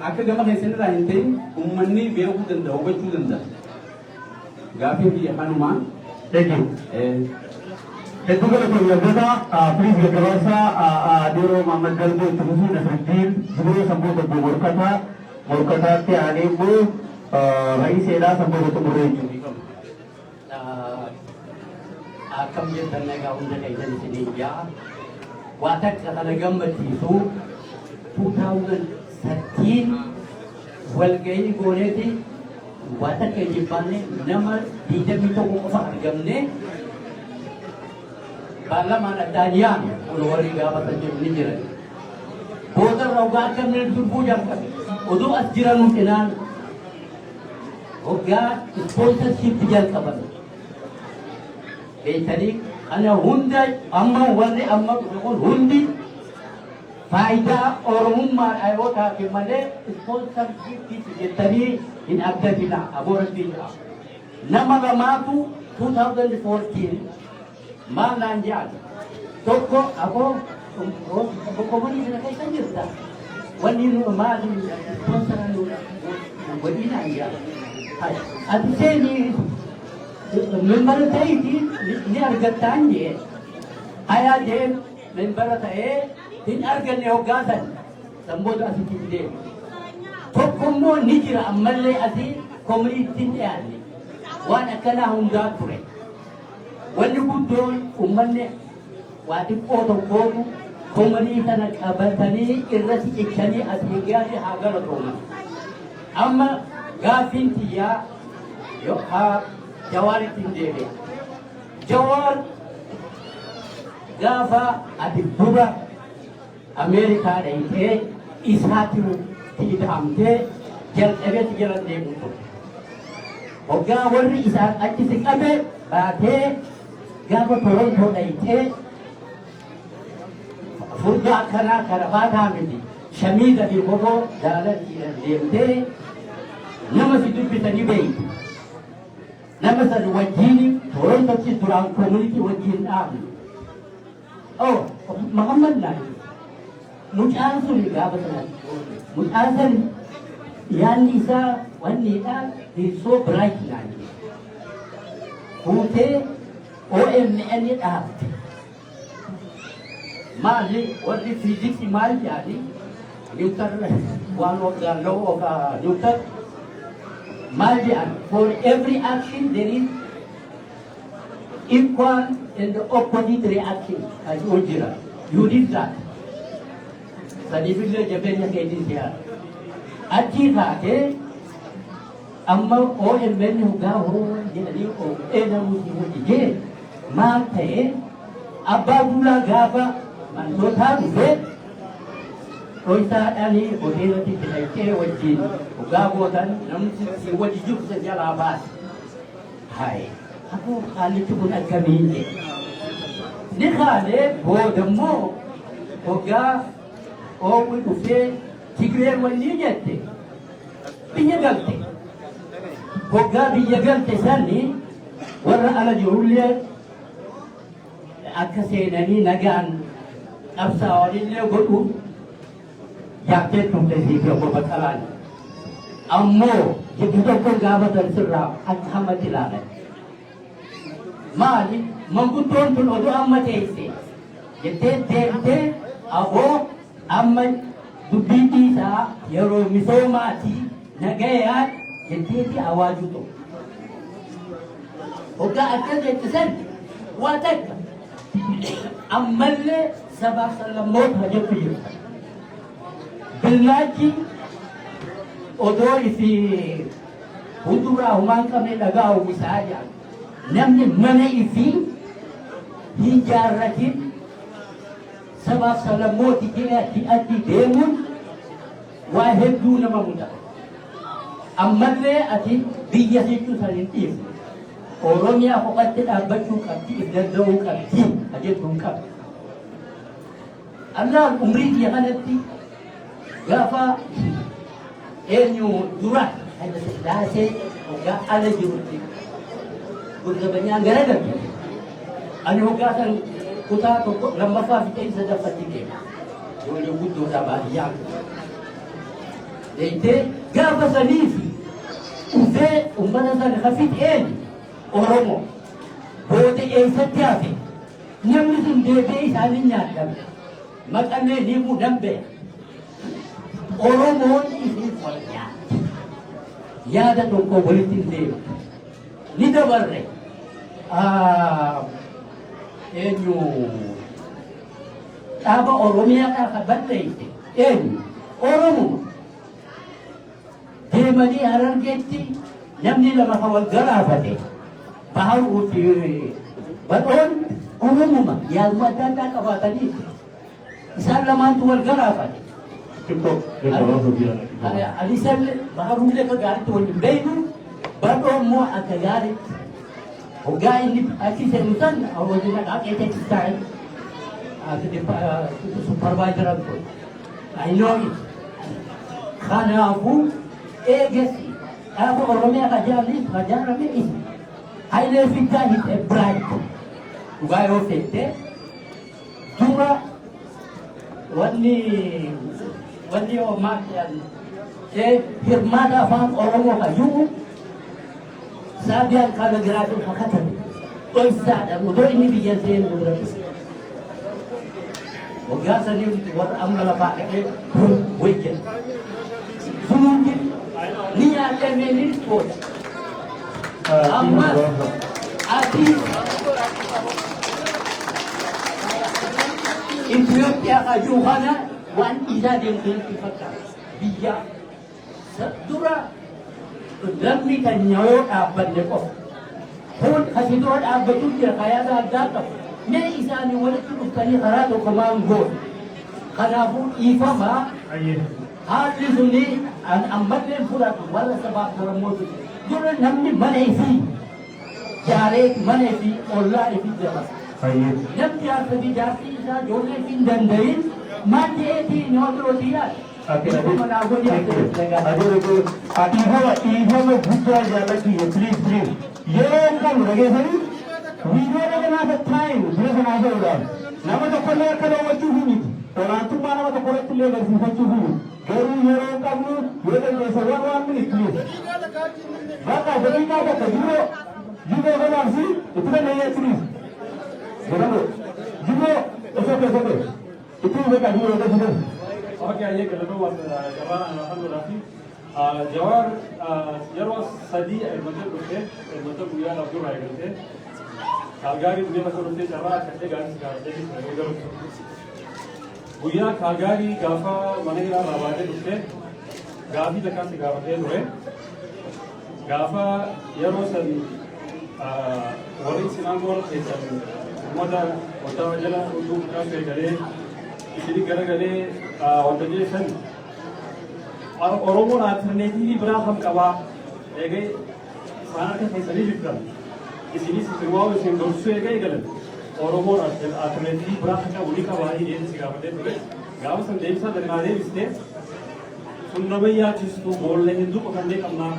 akka gama keessanirraa hin ta'in uummanni beekuu danda'a hubachuu danda'a. Gaaffii biyya kanumaa. Hedduu galateeffatoota Piriis Gaggabaasaa Adeeroo Mahammad Galboo itti fufuu Nasruddin Zubiroo Sanboota Obbo Morkataatti aanee immoo Ra'iiseedhaa Sanboota Xumurree jechuudha. Akkam jettan nagaa hunda keessan isinii ijaa waa takka kana gammachiisu 2013 walgahii gooneeti waa takka hin jibbaanne nama 21 qofa argamne paarlamaan addaan yaame kun warri gaafatan jiru ni jiran. Booda rogaa akkamne dubbuu jalqabe oduu as jiranu cinaan hoggaa ispoonsarshippi jalqaban. Beektanii ana hunda amma warri amma kun hundi faayidaa Oromummaa yoo taate malee ispoonsarshippi jettanii hin abdatina abooratti nama lamaatu 2014 maal naan jedhan tokko aboo komanii kana keessa jirta wanni nu maali ispoonsaran waliin naan jedhan ati seenii membara ta'eeti ni argattaan jee hayaa jeen membara ta'ee hin arganne hoggaasan sanboota asitti deemu tokko immoo ni jira ammallee asii komuniitiin dhiyaanne waan akkanaa hundaa ture wanni guddoon uummanni waa xiqqoo tokkootu komunii sana qabatanii irratti cichanii asii gaasee haa galatooman amma gaaffiin xiyyaa yookaan Jawaaritti hin deebi'a. Jawaar gaafa ati dura Ameerikaa dhayitee isaatti hidhamtee jalqabeetti jala deemu ture. Hoggaa warri isaan achi si qabe baatee gaafa Torontoo dhayitee furdaa akkanaa kana baataa miti shamiida fi kofoo jaalatti deemtee nama si dubbisanii beeyti. Nama san wajjin Torontotti duraan komunitii wajjin dhaabne. Oh, Muhammad naan mucaan sun gaafa sana mucaan san yaanni isaa wanniidhaan hirsoo biraayit naan fuutee OMN dhaabde. Maali warri fiiziksii maal jedhani Newton waan waggaan loo Newton Maldian, for every action there is equal and opposite reaction as Ujira. You did that. Sadibilla Japan Kadis here. Achieve amma OMN who go Jadi Enamusi Mujije, Mante, Ababula Gaba, Mansota, Roita Ali, Odilati, Wajin, Ugabotan, Namsi, what you said, Jalabas. Hi, aku kali itu pun agak ini. Ni kali, bodemo, oga, ogu ufte, tigre wani jette. Binya galte. Oga binya galte sani, warra ala juhulia, akasenani nagan, absa orille godu. Jakte tumte sihir berbatalan. Ammo jika kita gawat dan serap, agama dilarang. Mali mengkuton pun odo amat ese. Jete abo amat dubiti sa yaro misomati nagaya jete awaju tu. Oka akan jete sen watak. Amalle sabaaf sablammoota jettu jirta. Billaachi odoo ifi hunduraa humaan qabne dhagaa uwwisaa jira. Namni mana ifi hin jaarratin sabaaf sablammooti jedhee addi deemuun waa hedduu nama mudata. Ammallee ati biyya jechuu san hin dhiifne. Oromiyaa kophaatti dhaabbachuu qabdi, if danda'uu qabdi, ajechuun qabdi. Allaan umrii biyya kanatti gaafa eenyu dura Haile Sillaasee hoggaa ala jirutti gurgabanyaan garagalche. Ani hoggaa san kutaa tokko lammaffaa fi ta'in sadaffatti deema. Ijoollee guddoodhaa baadiyyaa. Deeytee gaafa saniif ufee ummata sana hafit eenyu Oromo booda eessatti hafe namni sun deebi'ee isaanii nyaatame maqalee ni mudambe Oromoon isiin walnyaa yaada tokko walitti hin deemu ni dabarre eenyu dhaaba Oromiyaa kan balleeyse eenyu Oromo deemanii Harargeetti namni lama kan wal garaafate bahar uti badon umumuma yang madanda kabatani isaan lamaan wal garaafate alisan bahar umle ka gaaritti wal beeynu badon mo akka gaaritti hoggaa inni achi seenusan wajjina qaaqeeteetti ta'e supervisor kun I know it kanaafuu eegesi dhaaba Oromiyaa kajaarame isa Haile Fidaa is a bride. Dhugaa yoo feete dura wanni oomaadhaan hirmaata afaan Oromoo kayyuu saabiyaan kaala giraatiin fakkaatame dhoysaadhaan odoo inni biyya seenu dura waggaa saniif warra amma lafaa dhaqee wayyan sunuuti ni nyaatee meeniin booda. Amma ati Itoophiyaa kajuu kana waan isaa deemtanitti fakkaata. Biyya dura namni kan yoo dhaabbanne qofa. Kun kasi dura dhaabbachuu jira kayaada addaa qabu. Mee isaanii walitti dhuftanii karaa tokko maangoo. Kanaafuu dhiifamaa haalli suni ammallee fudhatu warra sabaaf Oromootu. Dura namni mana fi jaaree mana fi ollaa fi dabasa. Namni jaarsa fi jaarsi isaa ijoollee fi hin danda'in maddeetii nyaatootii yaada. Dhiifama guddaa jaalladhu please. Yeroo qabu dhageessanii viidiyoo dhaganaaf taa'imu bira sanaa ta'uudhaan nama tokkollee akka daawwachuu fi miti. Olaantummaa nama tokko irratti illee agarsiifachuu fi miti. Garuu yeroo qabnu yoo dandeessa waan please. Bakka daqiiqaa takka jiroo gadaamsi itti dandeeyyaachiniif. Jedhamu jiroo osoo itti beekaa jiroo gadaamsi. Oke, aja kalau buat jawab alhamdulillah. Jawab jawab sadi betul buaya lalu lagi betul. Kalgari buaya masuk betul jawab kerja garis jadi betul. Buaya kalgari gafa mana yang lawat betul. Gafi dekat segala betul. Gafa jawab sadi orang sinangol kesan. Muda jalan untuk kerja jadi. Isini gara-gara wantoonni san Oromoon alternatiivii biraa kam qabaa eegee isaan harka keessanii jirtan isinis firmaa isin gorsuu eegee galan Oromoon alternatiivii biraa kan qabu ni qabaa ni deemsi gaafatee ture gaafa san deebisaa dangaa deebistee sun nama yaachistu boollee hedduu qofannee qabnaa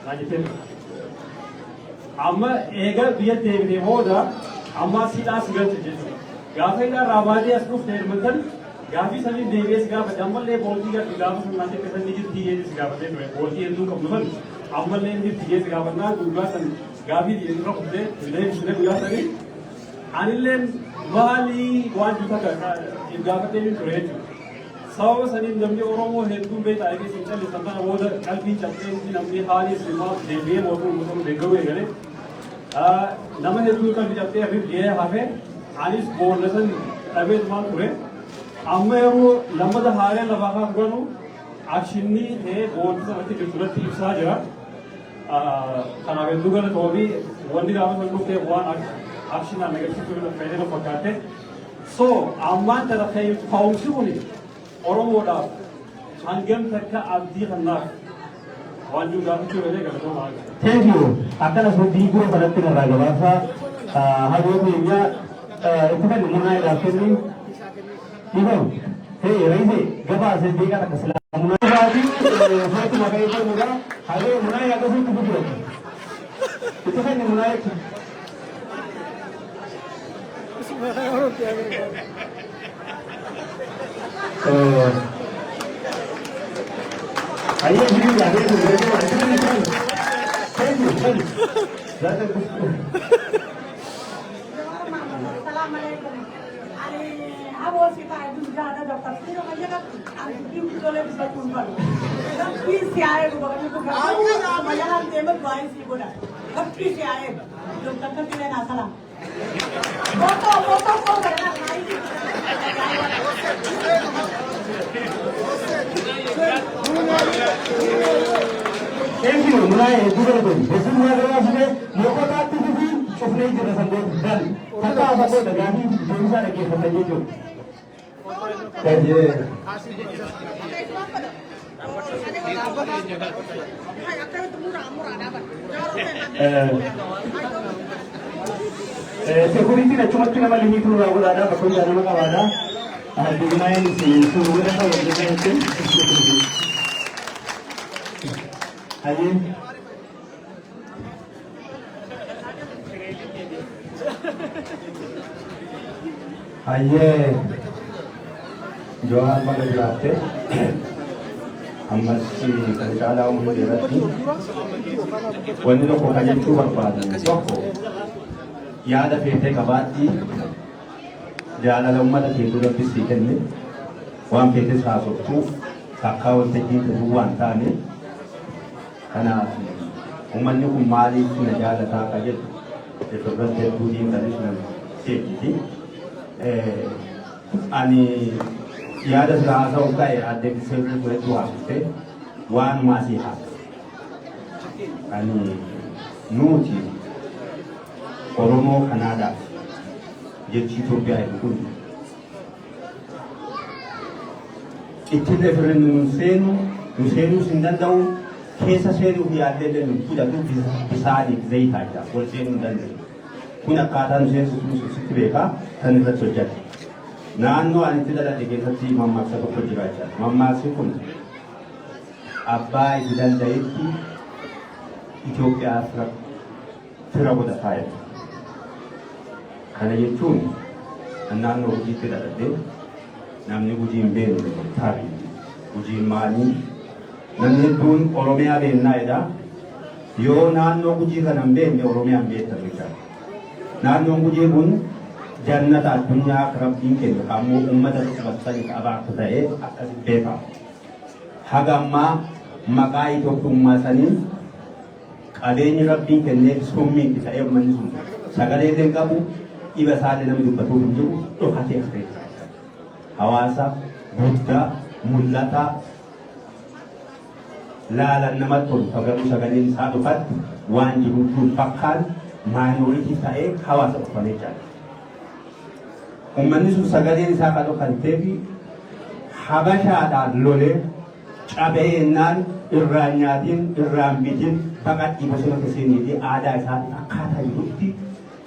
naa jettee amma eega biyya deebitee booda amma siidhaas galche jechuudha. Gaafa ilaa raabaadee as dhufte hirmatan gaafii saniin deebi'ees gaafa ammallee booltii gadhi gaafa sanaan akka sanni jirti jedhes gaafatee ture booltii hedduu qabnu san ammallee inni jirti jedhes gaafannaa guyyaa san gaafii dhiyeessira kuftee deebisne guyyaa sanii anilleen maalii waan juuta gaafatee hin ture jechuudha. Sababa saniin namni Oromoo hedduun beektaa eegee sin callisan kana booda qalbii cabsee namni haalii simaa deebi'ee mootummaa deeggaruu eegale nama hedduu qalbii cabsee dhiyee hafee anis boolla san dhabeet maal ture amma yeroo lammata haalee lafaa kan ganu akshinii ta'ee booddi sanatti jirturratti ibsaa jira. Kanaaf hedduu galatoomi wanni gaafa san dhuftee waan akshinaan agarsiisuu fayyadama fakkaate. So ammaan tana ka'umsi kun Oromoodhaaf hangam takka abdii kannaaf waan jiru gaafachuu malee galatoomaa. Thank you. Akkana soddii gurra kanatti irraa gabaasa hagoo keenya itti kan munaa irraa kennu dhiifamu. Hee reise gabaasa beekaa takka silaa munaa irraatii fudhatu maqaa eebbaa mudaa hagoo munaa yaa gosa itti fudhatu. Itti kan munaa jechuudha. Ayo jadi ada tu, Assalamualaikum. Awal kita itu sudah ada dokter. Kita aja kan anjing boleh bisa kumpul. Tapi siapa itu bukan itu kan? Majalah tembak bayi sih bukan. Tapi siapa? Dokter kan tidak nasalah. Foto kau benar lagi. Thank you. Mulai dulu tu. Besok mulai dari sini. Muka tadi tu sufnei jelas sambut dan kata apa tu dengan ini bisa lagi sampai jauh. Jadi. Security na cuma cuma lagi tu ragu ada, apa pun jangan makan ada. Dunia ini sih suruh kita orang dunia itu. Aye. Aye. Johan pada berarti. Amasi kalau umur berarti. Wanita kau kaji tu berapa? Soko. Ya ada pete kabati. Dia ada umat yang itu lebih sedikit ni. Wan pete sahut tu. Kakau teki kebuan tani. Karena umatnya kumali sudah jalan tak kajet. Itu berarti budi tradisional segi. Ani ya ada serasa ukai ada sesuatu itu apa? Wan masih ada. Ani nuti Oromo Kanada. Jadi Ethiopia itu pun. Itu referendum senu sindan tahu. Kesa senu biar dia sudah tu bisa di saja. Kalau senu dan punya kata senu susu mereka dan itu terjadi. Nano ane tidak ada di hati mama saya berjiraja. Mama saya pun apa itu dan jadi Ethiopia terlalu berkaya. Karena itu nano uji tidak ada. Namanya uji ben tari, uji mani. Namni tun Oromia benna eda yo naannoo gujii kanan beenne Oromiyaan beektan jecha naannoon gujii kun jannata addunyaa rabbiin kennu ammoo uummata dhukkubsanii qabaatu ta'ee akkasi beekama haga ammaa maqaa Itoophiyummaa saniin qabeenyi rabbiin kennee summiitti ta'ee uummanni sun sagalee illee qabu dhiba isaallee namni dubbatuuf hin jiru dhokatee hafeessa hawaasa guddaa mul'ataa laalan nama tolu fagaru sagaleen isaa dhufatti waan jiru kun fakkaan maayinooritii ta'ee hawaasa dhufamee jira. Uummanni sun sagaleen isaa kan dhufan ta'eefi habashaadhaan lolee cabeennaan irraa nyaatiin irraan bitin baqadhii bosona keessanii fi aadaa isaatiin akkaataa jirutti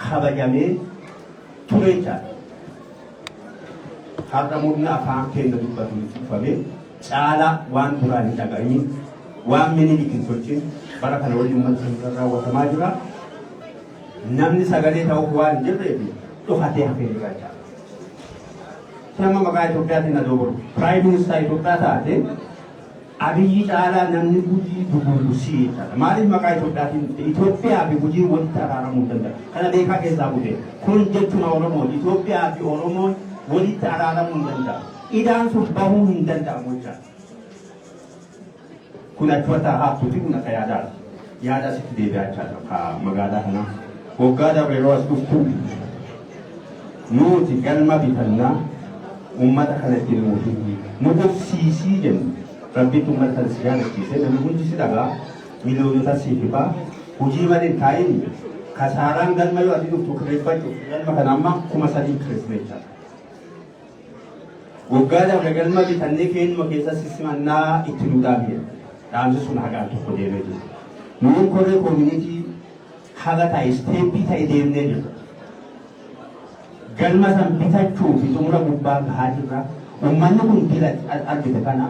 kabajamee ture jira. Har'a murna afaan keenya dubbatu dhufamee caalaa waan duraan hin dhaga'in waan minilik tolchin bara kana waliin uummata sana raawwatamaa jira. Namni sagalee ta'uuf waan jirreef dhokatee hafee jira jechuudha. Nama maqaa Itoophiyaatiin na doggoru. Piraayim Ministeera Itoophiyaa taate Abiyyi caalaa namni gujii dugullusii jechuudha. Maaliif maqaa Itoophiyaatiin Itoophiyaa fi gujii walitti araaramuu hin danda'u. Kana beekaa keessaa bu'e. Kun jechuun Oromoon Itoophiyaa fi Oromoon walitti araaramuu hin danda'u. Idaan sun bahuu hin danda'amu jechuudha. Kun achumatti haatuuti kun akka yaadaadha. Yaada sitti deebi'aa jechuudha magaalaa kanaa. Waggaa dabre yeroo as dhuftu nuti galma bitannaa ummata kanatti nuufi nuti siisii jennu rabbitu ummata kana si jaalachiise namni hundi si dhagaa miliyoonota siififaa hojii malee taa'in kasaaraan galma yoo ati dhuftu kireeffachuu galma kana amma 3,000 kireeffachaa waggaadhaaf galma bitannee keenyuma keessa simannaa itti duudhaa biyya dhaamsi sun hagaan tokko deemee jiru nuun koree koomunitii haga ta'e isteeppii ta'e deemnee jirra galma san bitachuu fi xumura gubbaa gahaa jirra ummanni kun dila argite kana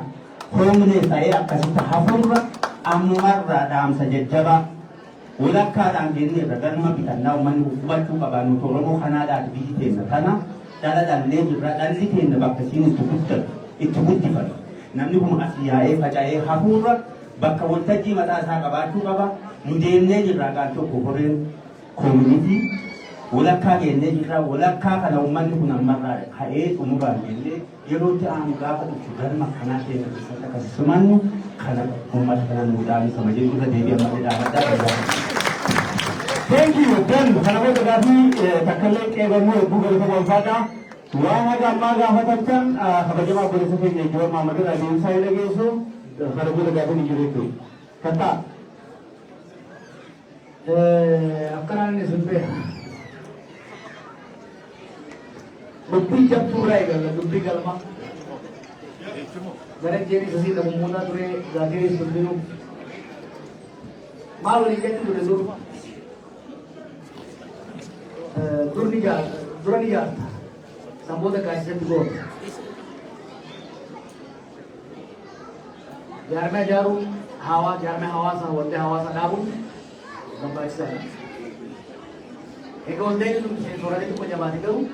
hoomnee ta'ee akkasitti hafuurra ammumarraa dhaamsa jajjabaa walakkaadhaan jenneerra galma bitannaa ummanni hubachuu qabaa nuti Oromoo kanaadhaati biyyi keenya kana dhala dhallee jirra dhalli keenya bakka isiin itti guddifatu namni kun as yaa'ee faca'ee hafuurra bakka waltajjii mataa isaa qabaachuu qaba nu deemnee jirra gaan tokko koreen koomunitii walakkaa geennee jirra walakkaa kana ummanni kun ammarraa ka'ee xumuraan jennee yerootti aanu gaafa dhufu galma kanaa keenya keessatti akkasumannu kana ummata kana nuudhaan sama jechuudha deebi'ee amma dhaabaddaa Thank you. Dan kana booda gaafii takkallee qeebannoo hedduu galata golfaadha. Waan haga ammaa gaafatamtan kabajamaa obboleessa keenya Jowaar Mohaammed irraa deemsaa hin dhageessu kana booda gaafiin hin jiru jechuudha. Kattaa. Akkanaan inni sun beeka. Dubbii jabduurraa eegalla dubbii galma. Gara jeeni sasii namummuutaa ture gaatiinis dubbinu. Maal waliin jechuun ture dur. Dura ni jaarta. Samboota kaasisatti goota. Jaarmee ijaaruun jaarmee hawaasaa waltee hawaasaa dhaabuun barbaachisaadha. Egaa waltee sun soorata tokko jabaate garuu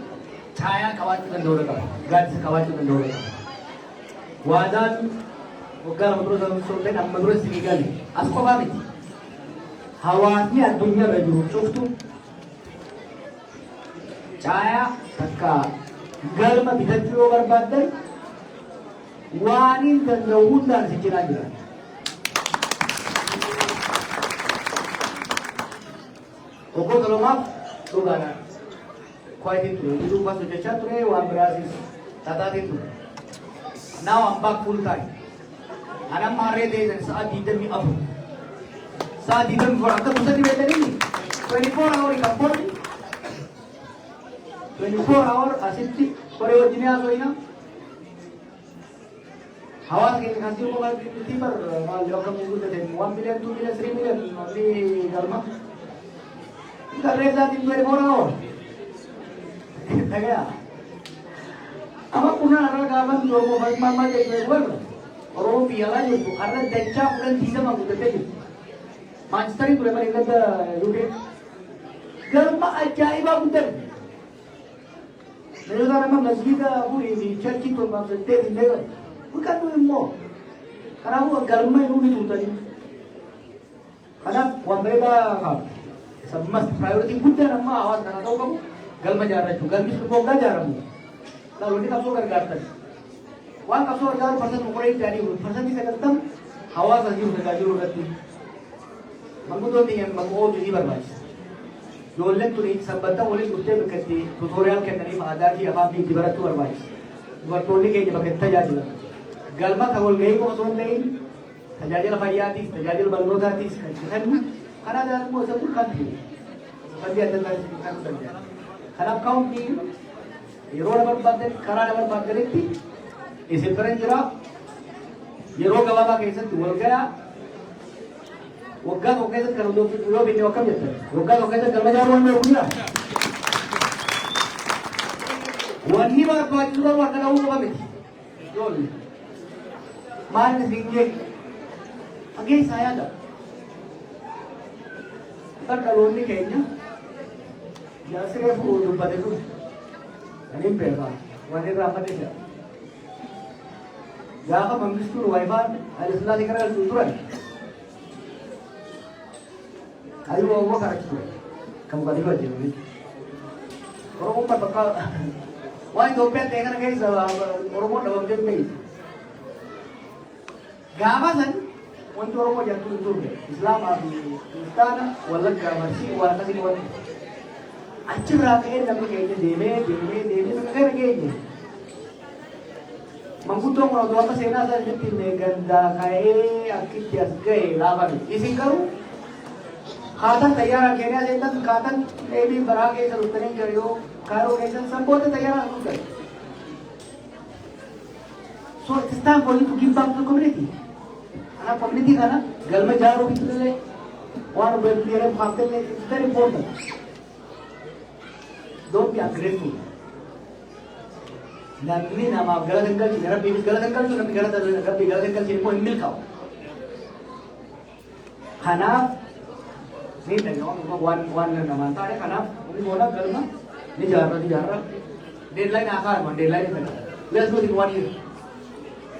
caayaa qabaachuu danda'uu qaba. Gaaddisa qabaachuu danda'uu qaba. Waadaan waggaa lama dura soorata amma dura isinii gale as qofaa miti. Hawaasni addunyaa irra jiru cuftu caayaa takka galma bitachuu yoo barbaaddan waan hin danda'u hundaan si cinaa jira. Waggoota lamaaf dhugaadhaan kwaayitiin ture. Bituun baas hojjechaa ture waan biraasis tataatiin ture. Now I'm back full time. Anam harree ta'e sa'a 24. Sa'a 24 akka kusatti beekanii 24 hour kan boodi 24 hour asitti koree wajjin haasofna. Hawaasa keenya kan si'u qofa itti bar maal yoo akkam guddate 1 million 2 million 3 million ni galma. Garee isaatiin 24 hour. Dhagaa. Amma kuna irraa gaafa Oromoo mammaa jedhu warra Oromoo biyya alaa jirtu har'a dachaa fudhan tiisama guddatee jirtu. Maanchistarii ture malee gadda UK. Galma ajaa'ibaa guddate. Namoota nama masjiida furii fi charchii tolfamsattee illee buqqadhu immoo kanaafuu galma inuu ni tuutanii. Kanaaf waan bareedaa qaba. Sabmas priority guddaan amma hawaasa kana ta'uu qabu galma jaarrachuu galmi sun moggaa jaaramu. Lalu qabsoo gargaartan. Waan qabsoo gargaaru parsantii mukuree itti adiiru parsantii 90 hawaasa jiru tajaajilu irratti. Manguddoonni bakka oolchu ni barbaachisa. Ijoolleen tuni sabbattan waliin dhuftee bakka itti tuutooriyaal kennaniif aadaa fi afaan fi itti barachuu barbaachisa. Dubartoonni keenya bakka itti tajaajilan. Galma kan wal gahii qofa osoo hin ta'in tajaajila fayyaatiif tajaajila barnootaatiif kan kennu kanaa daran immoo isa burqaan ta'e. Fayyaa adda addaa kan danda'a. Kanaaf kaa'umni yeroo na barbaadan karaa na barbaadanitti isin bira jira yeroo gabaabaa keessatti wal gayaa waggaa tokko keessatti kan yoo binne akkam jettan waggaa tokko keessatti galma jaaruu waan beeku jira. Wanni barbaachisu garuu akka ta'uu qaba miti. Ijoollee maalli isin jee fageessaa yaada. Dhaloonni keenya jaasiree fuudhuu dubbate ture. Anin beeka waan irraa fadhe jira. Gaafa mangistuun waayifaan Haayilasillaasee kana galchuu turan. Hayyuu Oromoo karachi ture. Kan mukatii hojjetu. Oromoon bakka waan Itoophiyaan ta'e kana keessa Oromoon dhabamtee ta'e. Gaafa san wanti Oromoo jedhamtu hin turre. Islaamaa fi Kiristaana Wallaggaa Marsii waan akkasii wanti. achirraa ka'ee namni keenya deemee gara keenya. Manguddoon kun oduu amma seenaa isaa irratti himee gandaa ka'ee akkitti as ga'e laafame. Isin garuu kaatan xayyaara keenyaa seentan kaatan dheebii baraa keessa dhuftanii jiru yoo kaayiroo keessan sanboota xayyaara dhuftan. So it is time for you to give back to the community. Ana community kana galma jaaruu bitullee waan beeknee fakkii it's very important. Don't be ungrateful. Namni namaaf galata galchu rabbiif galata galchu namni galata rabbii galata galchu immoo hin milkaa'u. Kanaaf ni dhagahu waan namaan taa'e kanaaf inni boona galma ni jaarra deadline afaan deadline kana let's do it in 1 year.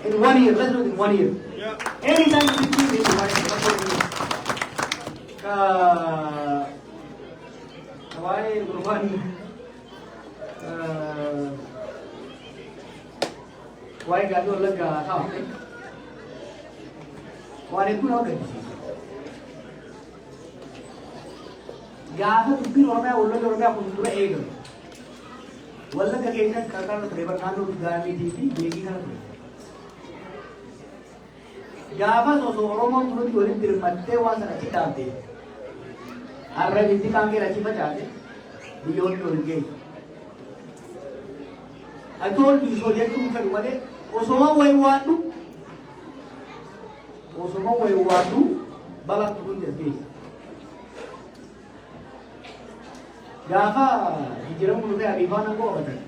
In 1 year, let's do it in 1 year. Yeah. Anytime you do it in 1 year. Why Gurman? Why Gadu Laga? How? Why did you not get this? Gaha to be on a Ulaga Pundura Egg. Well, the occasion Kaka Trevor Nano Gami TV, baby her. Gaafa osoo Oromoon kunuuti walitti hirmattee waan sana achi dhaabde har'a biyyi kaangee achi facaate biyyoonni ol ga'e. Atoon biisoo jechuun fedhu malee osoo wayi waaddu balatti kun desgeessa. Gaafa jijjiiramu dhufee Abiifaan angoo qabatan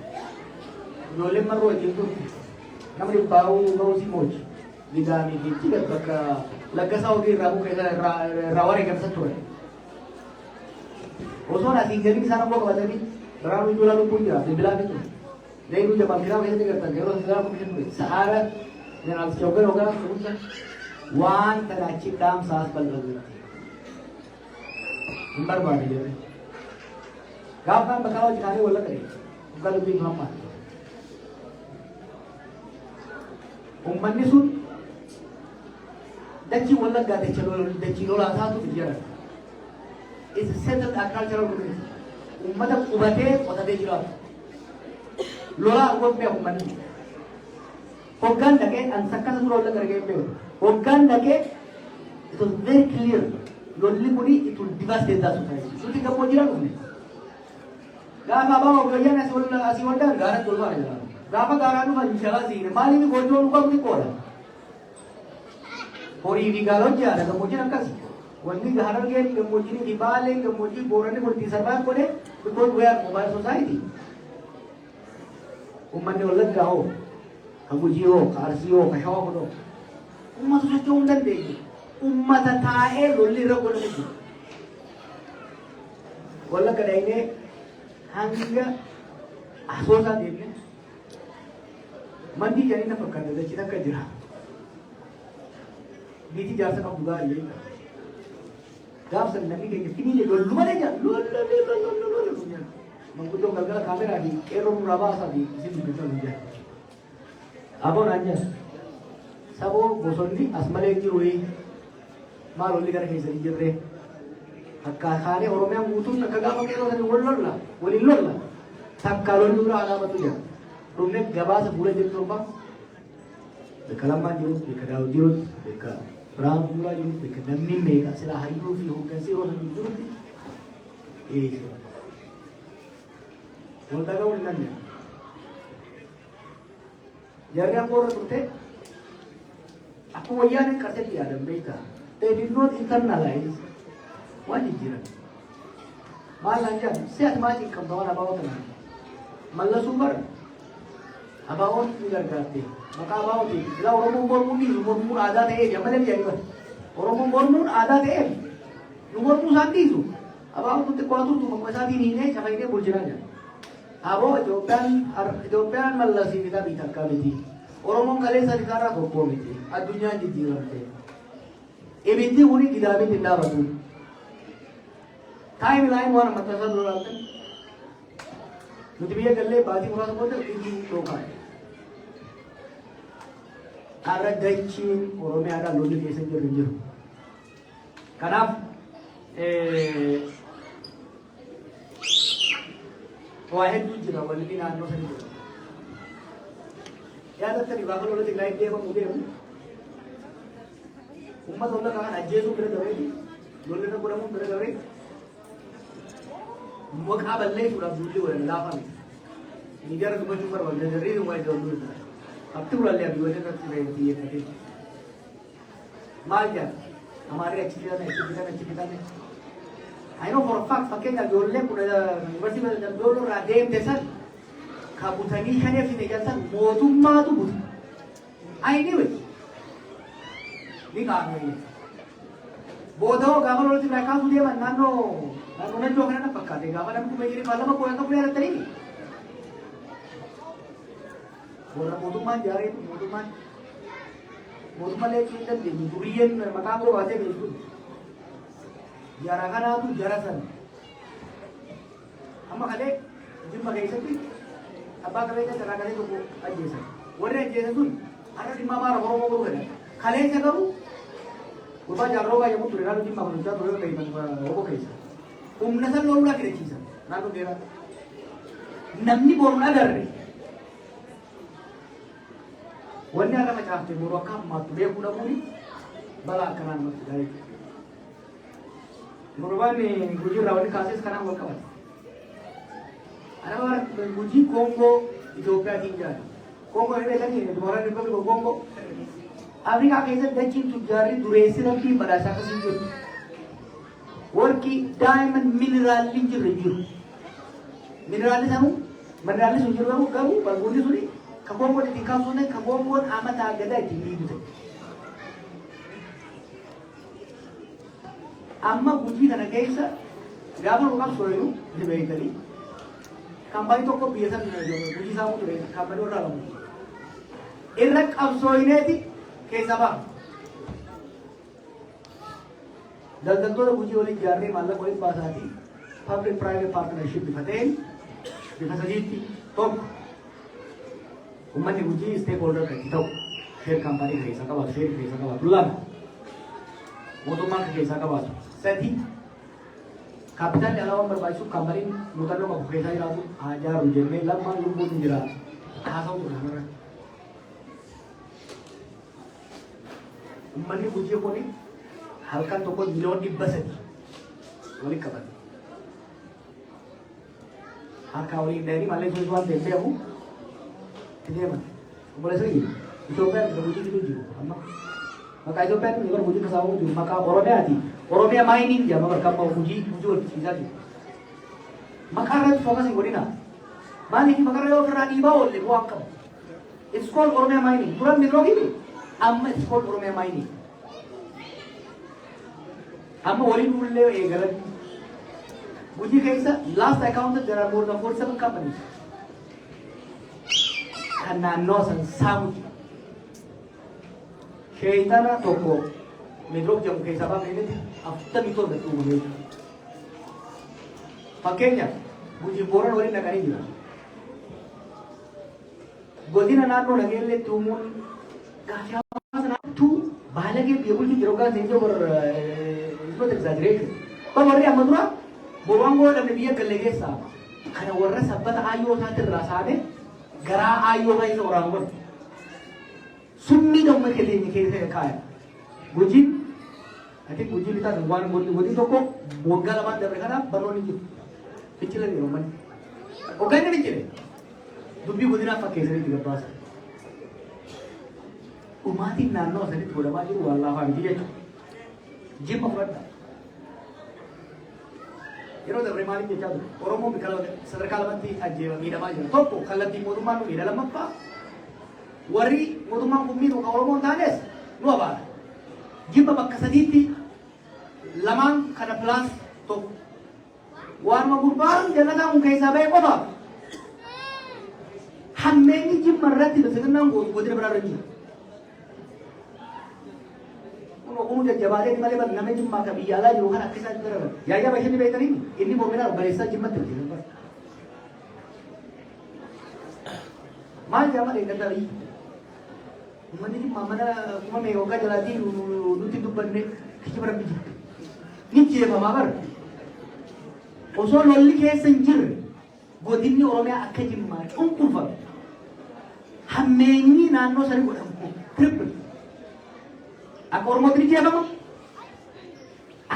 ijoolleen marroo wajjin turte namni baa'uu ga'uu si moochi. Lidami kiti bakka laggasa ogi rabu kaisa rawari gamsa ture. Osoo na tinggali sana ko kabatani ramu jula lu punya dibila itu. Dai nu jaba mira kaisa digarta gero sira ko kitu sahara dan al chogar hoga sunta wan tarachi dam saas bal lagi. Imbar bani je. Gapan bakal jikane wala kare. Bukan lebih lama. Ummanni sun Dachi Walaga, the Chilola Tatu Jera. It's a settled agricultural community. Ummata Ubate or the Dejira. Lola won't pay money. Hogan again and Sakan Rola again. Hogan again, it was very clear. Lolipuri, it will devastate the society. So think of Mojira. Gama Goyan as well as you want done, Gara Tulva. Gama Garanu, Jalazi, Mali, Gojo, Coca-Cola. Hori di Galoja, ada kemudian angkas. Wandi gaharan ke kemudian di Bali, kemudian borane berarti serban kone, because we are mobile society. Umman ni ulat kau, kamu jiwa, karsiyo, kahawa kono. Umma tu cuma dan degi. Umma tatae loli rakon lagi. Wala kadai ne, hanga asosa dene. Mandi jadi nak pakai, dah cina kerja. Biti jasa kau juga ini. Gap sen nabi ke kini le lulu mana je? Lulu. Mengkutuk galgal kamera di error raba sabi sini betul je. Apa nanya? Sabo bosondi asmale kirui. Malu lihat ke sini je. Hakka khane oromnya mutun nak gapa kero sini walillah. Tak kalau dulu ada apa tu je? Rumah gabasa boleh jadi terbang. Dekalaman jurus, dekadau jurus, dekad. Perang pula jurus, namni mereka sila hari itu film kasih orang jurus ni. Boleh kau nanya. Jadi apa orang tu? Aku wajar ni kerja di ada mereka. They did not internalize wajib jiran. Malah jangan, saya macam kawan abang tu. Malah sumber abang tu juga kerja. Maka abang tu, kalau orang umur umur ada deh, jangan ada dia juga. Orang umur ada deh, umur tu santi tu. Abang tu kuat tu masa ini ni, cakap ini boleh jalan. Abang Ethiopian malah sih kita bisa kali. Orang kali saya sekarang kau mesti, adunya di jiran tu. Ebinti uni kita abin tindak betul. Timeline mana mata saya dulu kan. Nanti biar kalau bagi orang semua tu ini lokal. Ada daging, orangnya ada loli biasa jujur. Karena واحد جرا والذين عنه سنجر يا دكتور باقول ولا تقلعي ديه بمودي أمة الله كان أجهزه كده دوري دولنا كنا مو كده دوري وقع بالله شو راب دولي ولا لا فاهم نيجار كم شو كروا ده جري هو ده دولي अब तो बोल लिया भी वजह करती है ये करती माल क्या हमारे अच्छी पिता ने I know for a fact fakenya dole kuna university da dole radem desan kabutani khane fi ne jalsan modumma tu but I knew it ni ka ni bodo gamal ulti na ka sudia man nano nano jo kana na pakka de gamal am ko me jiri malama ko ka pura tari bodo modumma jare modumma le kinda de duriyen makango wate be jara kana tu jara san amma kale jimma kai sai abba kale ka jara kale ko aje san wore aje san ara dimma mara ho ho ho kale ka garu uba jaro ga yamu turira dimma ko ta to kai man ho kai sa san lo la kire chi san na ko dera namni bor na darre wanne ara ma chaafte boro kam ma tu be kuna muri bala kanan ma dai Murubani guji rawani kasis kana mau kawan. Ada orang guji Kongo Ethiopia tinggal. Kongo ini lagi ni orang Republik Kongo. Afrika kisah daging tujari durasi lagi pada saat kesinjur. Worki diamond mineral linjur. Mineral ni samu, mineral ni sunjur kamu bangun suri. Kamu di tingkat sunai, kamu amat agak dah tinggi tu. amma guji kana keessa gaafa roqab soyru dibeeytani kambani tokko biyya san guji saamu ture kambani irraa lamu irra qabsooyineeti keessa ba'a daldaltoota guji waliin ijaarree maallaqa waliin baasaati public private partnership bifa ta'een bifa sadiitti tokko ummanni guji stakeholder kan ta'u share company keessa qabaatu share keessa qabaatu lama mootummaan keessa qabaatu sadi kapitaan alaawwan barbaachisu kambariin muuxannoo qabu keessaa jiraatu hajaaru jennee lamaan lubbuun hin jira haasa'u kanarra ummanni gujii kuni halkan tokko miliyoon 300 waliin qaban harkaa waliin dheerii mallee sun waan ta'eef beeku deeman obboleessa Itoophiyaan isa gujii gidduu jiru amma maka Itoophiyaan kun yeroo hojii kasaa'uu jiru maka Oromiyaati. Oromiyaa maayiniin jedhama bakka amma hojii hojjechiisaa jiru. Maqaa irratti fookas hin godhina. Maaliif maqaa irra yoo ofirraa dhiibaa oolle bu'aa qabu. It's called Oromiyaa maayiniin. Duraan miidroogiin amma it's called Oromiyaa maayiniin. Amma waliin ullee eegalan. Gujii keessa last I counted there are more than 47 companies. Kan naannoo san saamu jira. Sheeyitana tokko midroog jedhamu keessaa baafnee afurtamii torba uumamee jira. Fakkeenyaaf Gujii Booran waliin dhaqanii jira. Godina naannoo Nageelleetti uumuun gaafii sanattuu baalagee biyya bulchuu jiru gaafii hin jiru ispoota exaggeration. Warri amma dura Booraan godhamne biyya gallee keessaa kana warra sabbata aayyoo isaatirraa saame garaa aayyoo isaa isa waraanu godhu. Summi damma keenya keessa kaaya. Gujiin ati gujii bitaa waan godhi tokko waggaa lamaan dabre kanaaf barnoonni jiru. Fichila yeroo manni. Hogganni ni jire. Dubbii godinaaf fakkeessanii gabbaasa. Umaatiin naannoo sanitti godhamaa jiru waan laafaa miti jechuudha. Jimma fudhadha. Yeroo dabre maaliif jechaa ture? Oromoon sadarkaa lamatti ajjeefa miidhamaa jira. Tokko kallattii mootummaan nu miidha lammaffaa. Warri mootummaan kun miidhu Oromoon taanes nu abaara. Jimma bakka sadiitti lamaan kana pilaas tokko. Waanuma gurbaan jannataa kun keessaa ba'e qofaaf. Hammeenyi jimma irratti bilisummaan godina biraa irra jira. Kun jajjabaatee malee bal nama jimmaa akka biyya alaa jiru kan akka isaan jira. Yaayyaa bashanii beekanii inni morminaa baleessaa jimmatti hojjetan. Maal jaamaa eeggataa biyyi? Uummanni jimmaa mana kuma mee waggaa jalaatii nuti dubbanne kijiba rabbi jira. Ni jeefamaa bara. Osoo lolli keessa hin jirre godinni oromiyaa akka jimmaa cunqurfame hammeenyi naannoo sanii godhamu triple akka oromootti jeefama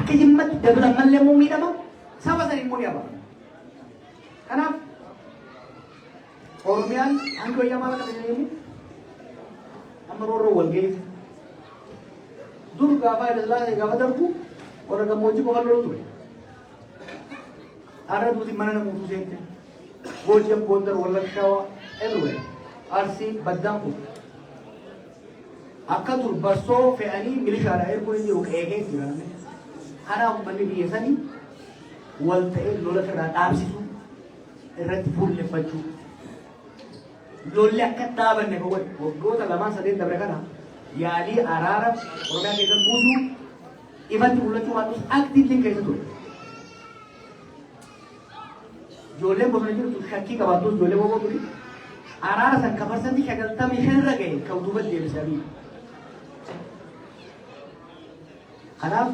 akka jimmatti dabala mallee immoo miidhama saba sanii immoo dhiyaafama kanaaf oromiyaan hangi wayyaa maal akka jedhamu amma roorroo wal geessu dur gaafa gaafa darbu warra gammoojjii qofa loluu ture arra duuti mana namuutu seente Gojjam Gondar Wallaggaa everywhere Arsii baddaan kun akka dur barsoo fe'anii milishaadhaa erguun hin jiru qeeqee jiran kanaaf uummanni biyya sanii wal ta'ee lola irraa dhaabsisuu irratti fuulleffachuu lolli akka dhaabanne waggoota lamaan sadeen dabre kana yaalii araara oromiyaa keessatti buusuu ifatti mul'achuu baadhus aktiivliin keessa ture. Ijoolleen bosona jirtu shakkii qabaattus ijoollee boboo turi araara san ka parsantii 95 irra gahe kan duuba deebisanii. Kanaaf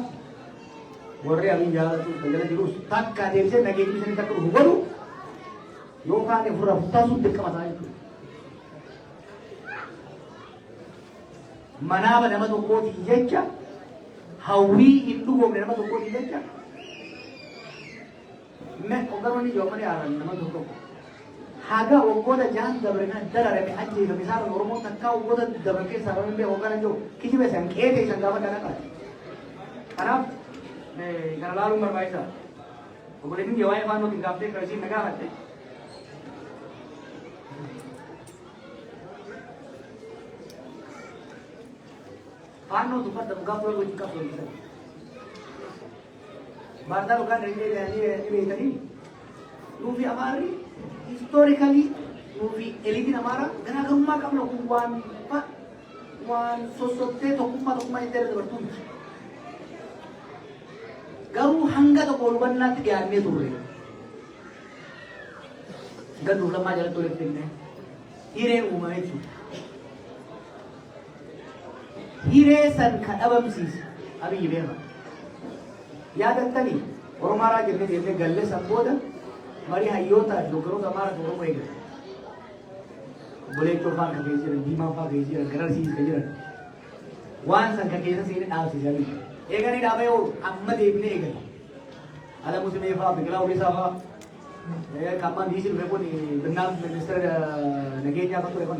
warri amin jaalatu tajaajila jirus takka deebisee nageenyi sanii takka dhufu godhu yookaan ofirraa futtaasuuf dirqama isaa jechuudha. Manaaba nama tokkootiin jecha hawwii hin dhugoomne nama tokkootiin jecha ogaroonni joomani aaran nama tokko haga waggoota jaan dabre kan dararame ajjeefame isaan oromoo takkaa waggoota dabre keessaa roon illee hoggana jiru kijibe san qeete isan gaafa kana qaate kanaaf kana laaluun barbaachisaa obboleettiin yoo waa'ee faanootiin gaaftee qarshii nagaa fadhe faanoo dubbata gaafa wal wajjin qabsoo Barda bukan dari tadi, movie amari historically movie elite amara, karena rumah kamu lakukan pak, wan sosokte tokuma itu ada bertuju. Garu hangga to korban nanti dia ambil turun. Garu lama jalan turun tinggal. Hire umai itu. Hire san kadabam sis, abi ibu. यादत्तनी ओरमारा जिन्ने जिन्ने गल्ले संबोधन मरी हयोता डोकरों का मारा दोनों में गए बोले चोफा का केसर दीमा फा केसर गरर सीज केसर वान संग का केसर सीने नाव सीजा भी एक नहीं डाबे वो अम्मा देखने एक अला मुझे में फा बिगला उड़ी साफा ये कामा दीसिल में को नहीं बन्नाम मिनिस्टर नगेन्या का तो रेपन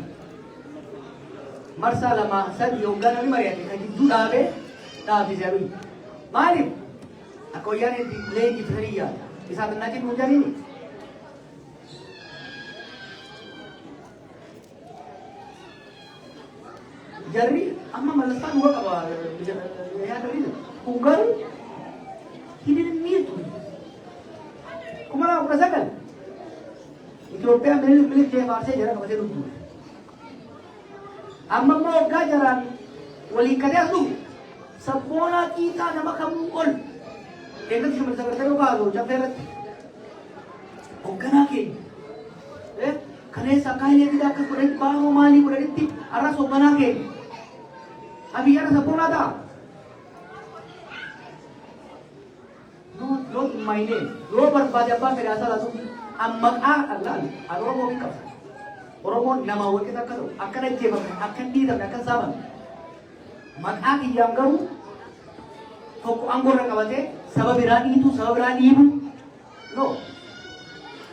मरसा लमा सद योगा नहीं मरिया कि तू डाबे डाब सीजा भी मालिक Aku yang ini lagi beria, bisa tenang hujan ini. Jadi, amma malasan gua apa? Ya tadi itu, Google ini itu. Kumara aku rasakan. Ethiopia milik dia bahasa jarang bahasa itu. Amma mau gajaran, wali kerja tu, sekolah kita nama kamu on. Dengan cuma sekedar baru, jangan hoggana ke, kane sakai tidak ke kulit baru mali kulit tip arah hoggana ke, abi arah sempurna dah. No maine, no berbaca apa merasa langsung amak Allah, orang mau bingkap, orang mau nama orang kita kalau akan aja akan tidak akan sama, mak yang garu, kok anggur nak baca sabab berani itu, sabab berani ibu. No.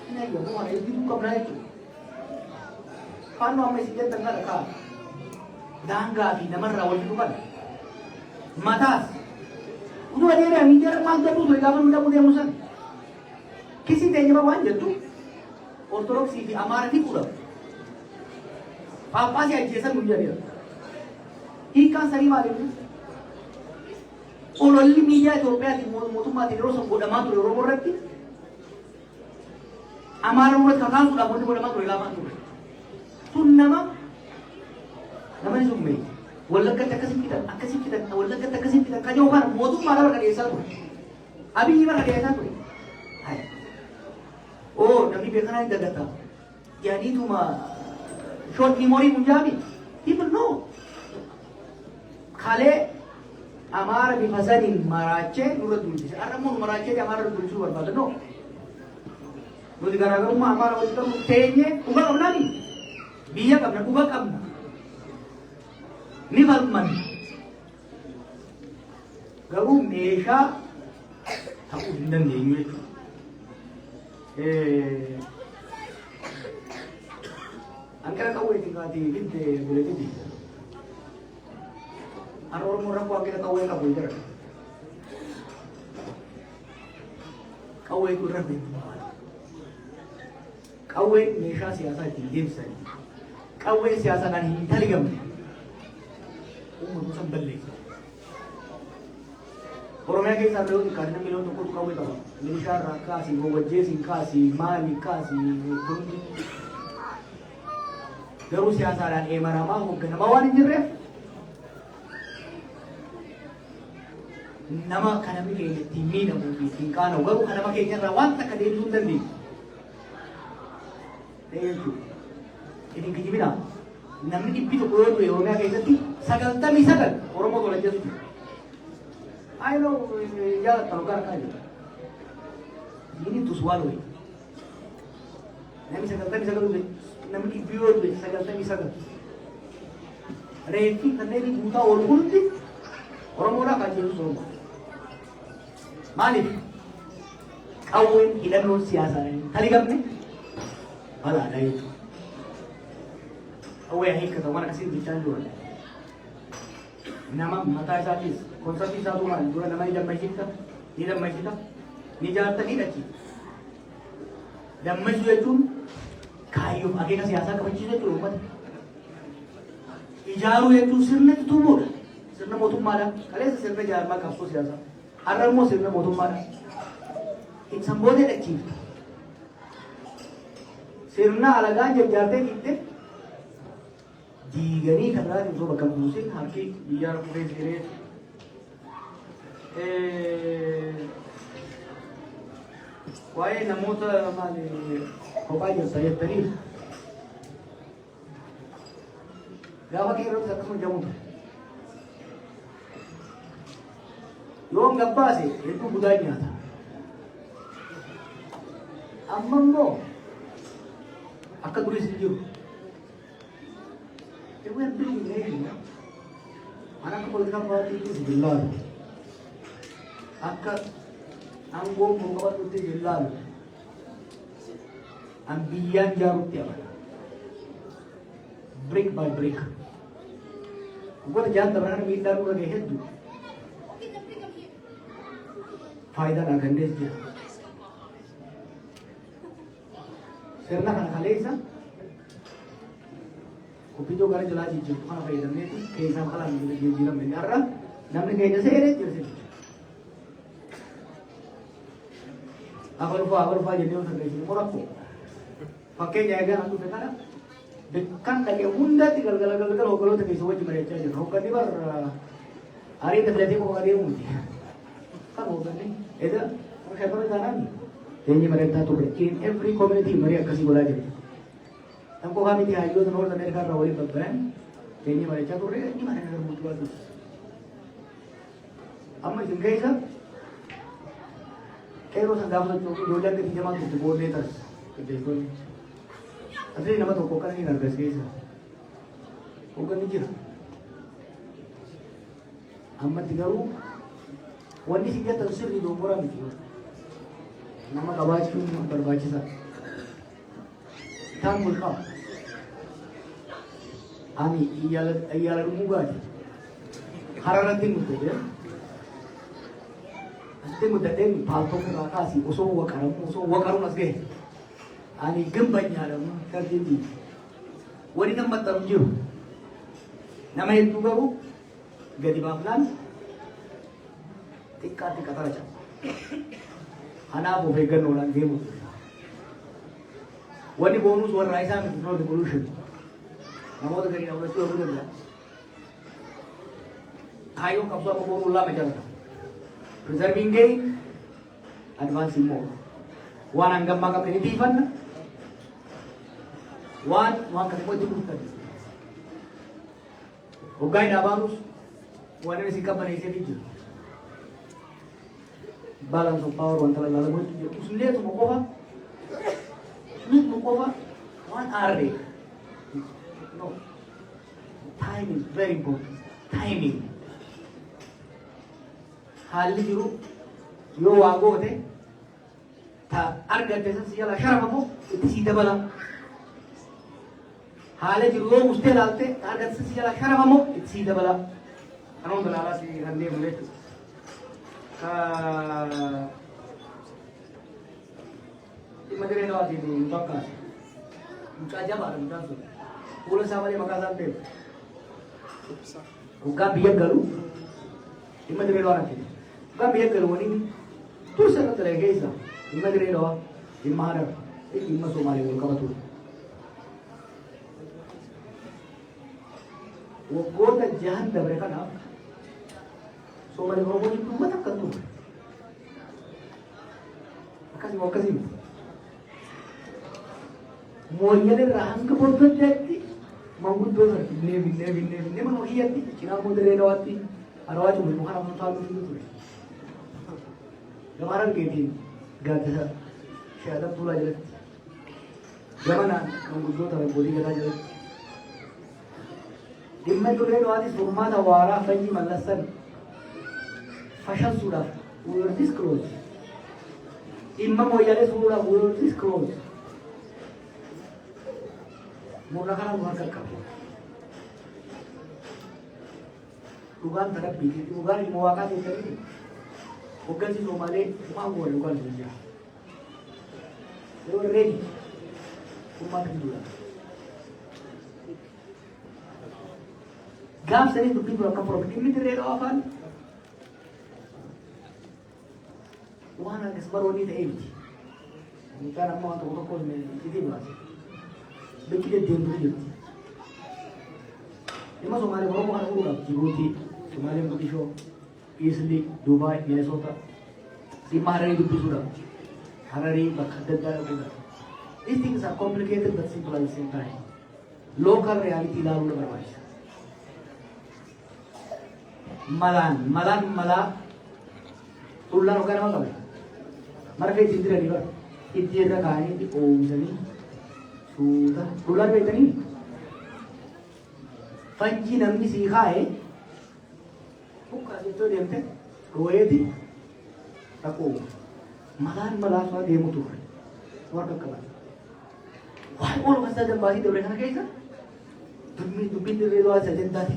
Ini ya, bukan itu bukan berani itu. Panu ame sejak tengah dekat. Dangga di nama rawat itu kan. Matas. Udah ada yang minjar mal tu tu, kapan muda musan. Kisi tanya bawa aja tu. Ortodoksi di amara di pula. Apa sih aja saya dia. Ikan sari balik. Ololli media Ethiopia di mootummaa Tigiroo godhamaa ture Oromoo irratti Amaara irratti kakaan suudhaaf wanti godhamaa ture ilaamaa ture. Sun nama ni summee Wallaggatti akkasii fidan Wallaggatti akkasii fidan kan yookaan mootummaa lafa qadeessaa ture. Abiyyi bara qadeessaa ture. Oh namni beekanaa hin dagata. Yaaniituma short memory Punjaabi. People know. Kalee Amara di fasadin marace nurut dulcis. Arramun marace di amara dulcis berbeda no. nuti garaagarummaa amaara walitti qabu teenyee dhuga qabnaani biyya qabna dhuga qabna ni falmanna garuu meeshaa ta'uu hin dandeenyu jechuudha. Angkara kau itu kati binte boleh jadi. Ada orang kau angkara kau yang kau itu. Kau itu rapi. Kau itu mesra siasa tinggi sekali. Kau itu siasa kan intelligent. Umur musim balik. Orang yang kita tahu karena milu tu kau itu. Mesra raka si wajah si kasi mali kasi kundi. Garuu siyaasaadhaan eemaramaa hoogganamaa waan hin jirreef nama kan namni keenya ittiin miidhamuu fi ittiin qaana'u garuu kan nama keenyarraa waan takka deebisuu hin dandeenye. Ittiin kijibinaa namni dhibbi tokko yoo du'e Oromiyaa keessatti 99 Oromoo tola jechuudha. Ayinoo jaallattan ogaa argaa jirra. Inni tuswaaloo namni 99 du'e. Namni biyo itu sagal. Refi karena ini buta orang pun orang kaji semua. Malif kawin hilang non siasa ini. Kali kamu malah ada itu. Awak yang ikut orang kasih bicara dulu. Nama mata satis, konsepsi satu mana? Dua nama ini damai kita, ni jalan tadi dah cik. Damai itu kayu akhirnya siasa kebencian itu umat. Ijaru itu sirna itu muda. Sirna motum mana? Kalian sirna jalan mak kasus siasa. Aral mo sirna motum mana? Insan boleh nak cip. Sirna alagan jam jarte kita. Digani kadang itu bakal musim harki biar pure. Why namuta mali Kopaya saya tadi. Gawa kira sa kasong jamu. Yung gabba sih itu budaya था. Amang mo akka tulis video. Itu yang penting ini. Anak politika parti itu jelas. Akka anggo mengawat itu jelas. Ambiyan jarut ya mana? Brick by brick. Gua jangan terang minta lu lagi hedu. Faida nak gandes je. Serna kan kalesa. Kopi jo gara jelas je. Mana faida ni? Kaisa kalam ni jiram ni arra. Namni kaisa sere je. Agar jadi orang terkejut orang tu. Pakai jaga aku sekarang. Dekat lagi unda tinggal kalau terkejut semua cuma receh je. Hokan ni bar hari ini terjadi kok hari ini. Kan hokan ni. Itu saya pernah jalan. Jadi mereka tu in every community mereka kasih bola je. Tamko kami di Hajo tu orang mereka rawali berperan. Jadi mereka tu mereka ni mana yang berbuat tu. Amma jengkai sah. Kero sa dapat tu dolar ke jama tu board letters. Betul. Asli nama tu kokar ni nervous guys. Kokar ni je. Amma tigaru wani sih tersir di dua orang itu. Nama kawas pun berbaca sah. Tang mulka. Ani iyal rumuga. Hararatin mutu ya. Asti mudatin palto ke rakasi uso wakarum asge ani gembanya ada kadindi wani nambat tamju nama itu baru gadi baflan tika taraja ana bo vegan orang demo wani bonus war raisa no revolution namo to kari namo to bulan ayo kabba mo bonus la macam preserving gain, advancing more. One ang gambang kapinitivan, one katipod yung tadi. Ugay na bagus, one na sikap na isa video. Balance of power, one talaga lalamot. Usulia ito mo ko ha. qofa waan aarree. No. Timing very important. Timing. Haalli jiru yoo waa goote ta argatte san si jala sharafamoo itti sii dabala. Haala jiru yoo mustee laalte ta argatte san si jala sharafamoo itti sii dabala. Kanoon dalaalaa si kan deemu jechuudha. Dhimma diree dhawaatiin hin fakkaatu. Mucaa jabaadha mucaan sun. Fuula isaa malee maqaa isaan beeku. Hoggaan biyya galu dhimma diree dhawaa natti. Hoggaan biyya galu waliin tursa irratti dhalee keessa dhimma diree dhawaa dhimma haadha dhimma Somaalee wal qabatudha. Waggoota 6 dabre kanaaf Somaalee Oromoo dubbata akka ture. Akkasuma akkasii mooyyalee irraa hanga booddeetti manguddoo sana binnee mana ho'iyyatti cinaa moodiree dhawaatti harawaa cumbe muka nama taa'uutu ture. Gama argeetiin gaaddisa shaadab tuulaa jalatti gamanaan manguddoo abbootii gadaa jalatti dhimma diree dhawaatis furmaata waaraa fanyii mallassan fashalsuudhaaf we were this close. Dhimma mooyyalee fuudhaaf we were this close. Murna kana nu harka qabu. Dhugaan tarabbiiti. Dhugaan ilma waaqaa keessatti hoggansi Somaalee waan goone dhugaan sun jira. Yoo reedi uummata hin dura. Gaaf sanii dubbii dura akka piroofitii dirree dhawaa afaan waan akkas baroonni ta'ee miti. Mucaan amma waan tokko tokko itti baase. Beekile deemtuu jirti. Dhimma Somaalee Oromoo kana fuudhuudhaaf Jibuutii, Somaalee Mogadishoo, Iisli, Duubaay, Minesoota dhimma Hararii dubbisuudhaaf Hararii bakka adda addaa dhaquudhaaf. These things are complicated but simple at the same time. Local reality ilaaluu na barbaachisa. Malaa tullaan hoggaa nama qabe. Marga ittiin jiranii bara. Itti irra kaa'anii itti oomishanii suuta tullaan beektanii fanjii namni sii kaa'e bukkaa jettoo deemte rooyeeti dhaqoo malaa su'aa deemu turre warra qaqqaban. Waan oolu kan dambaasii dabre kana keessa dubbiin dirree du'aa isa jendaati.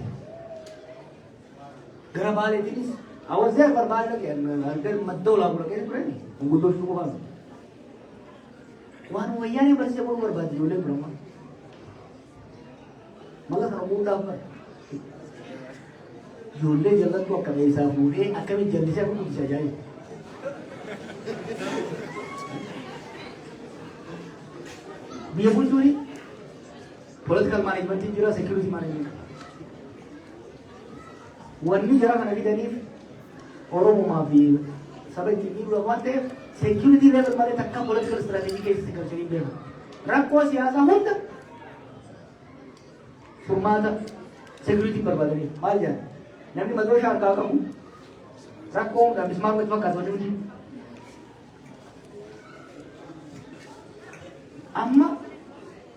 Gara baaleetiinis awwaazee barbaade dhaqee madda olaanaa dhaqee turani guddoo fi qofaan. Waan wayyaanii barsiisee boru barbaade ijoollee birama. Mala kana muudhaaf bara. Ijoollee jallattu akka beesaa fuudhee akkamiin jallisee akka guddisa ajaa'iba. Biyya bulchuuni political management jira, security management. Wanni jara kana fidaniif Oromoo fi saba ittiin dhiibuudhaaf waan ta'eef security level malee takka political strategy keessatti galchanii beeku. Rakkoo siyaasaa hunda furmaata security barbaadaniif maal jedhan namni madooshaa harkaa qabu rakkoo hundaa mismaaruma itti fakkaatu wanni hundi. Amma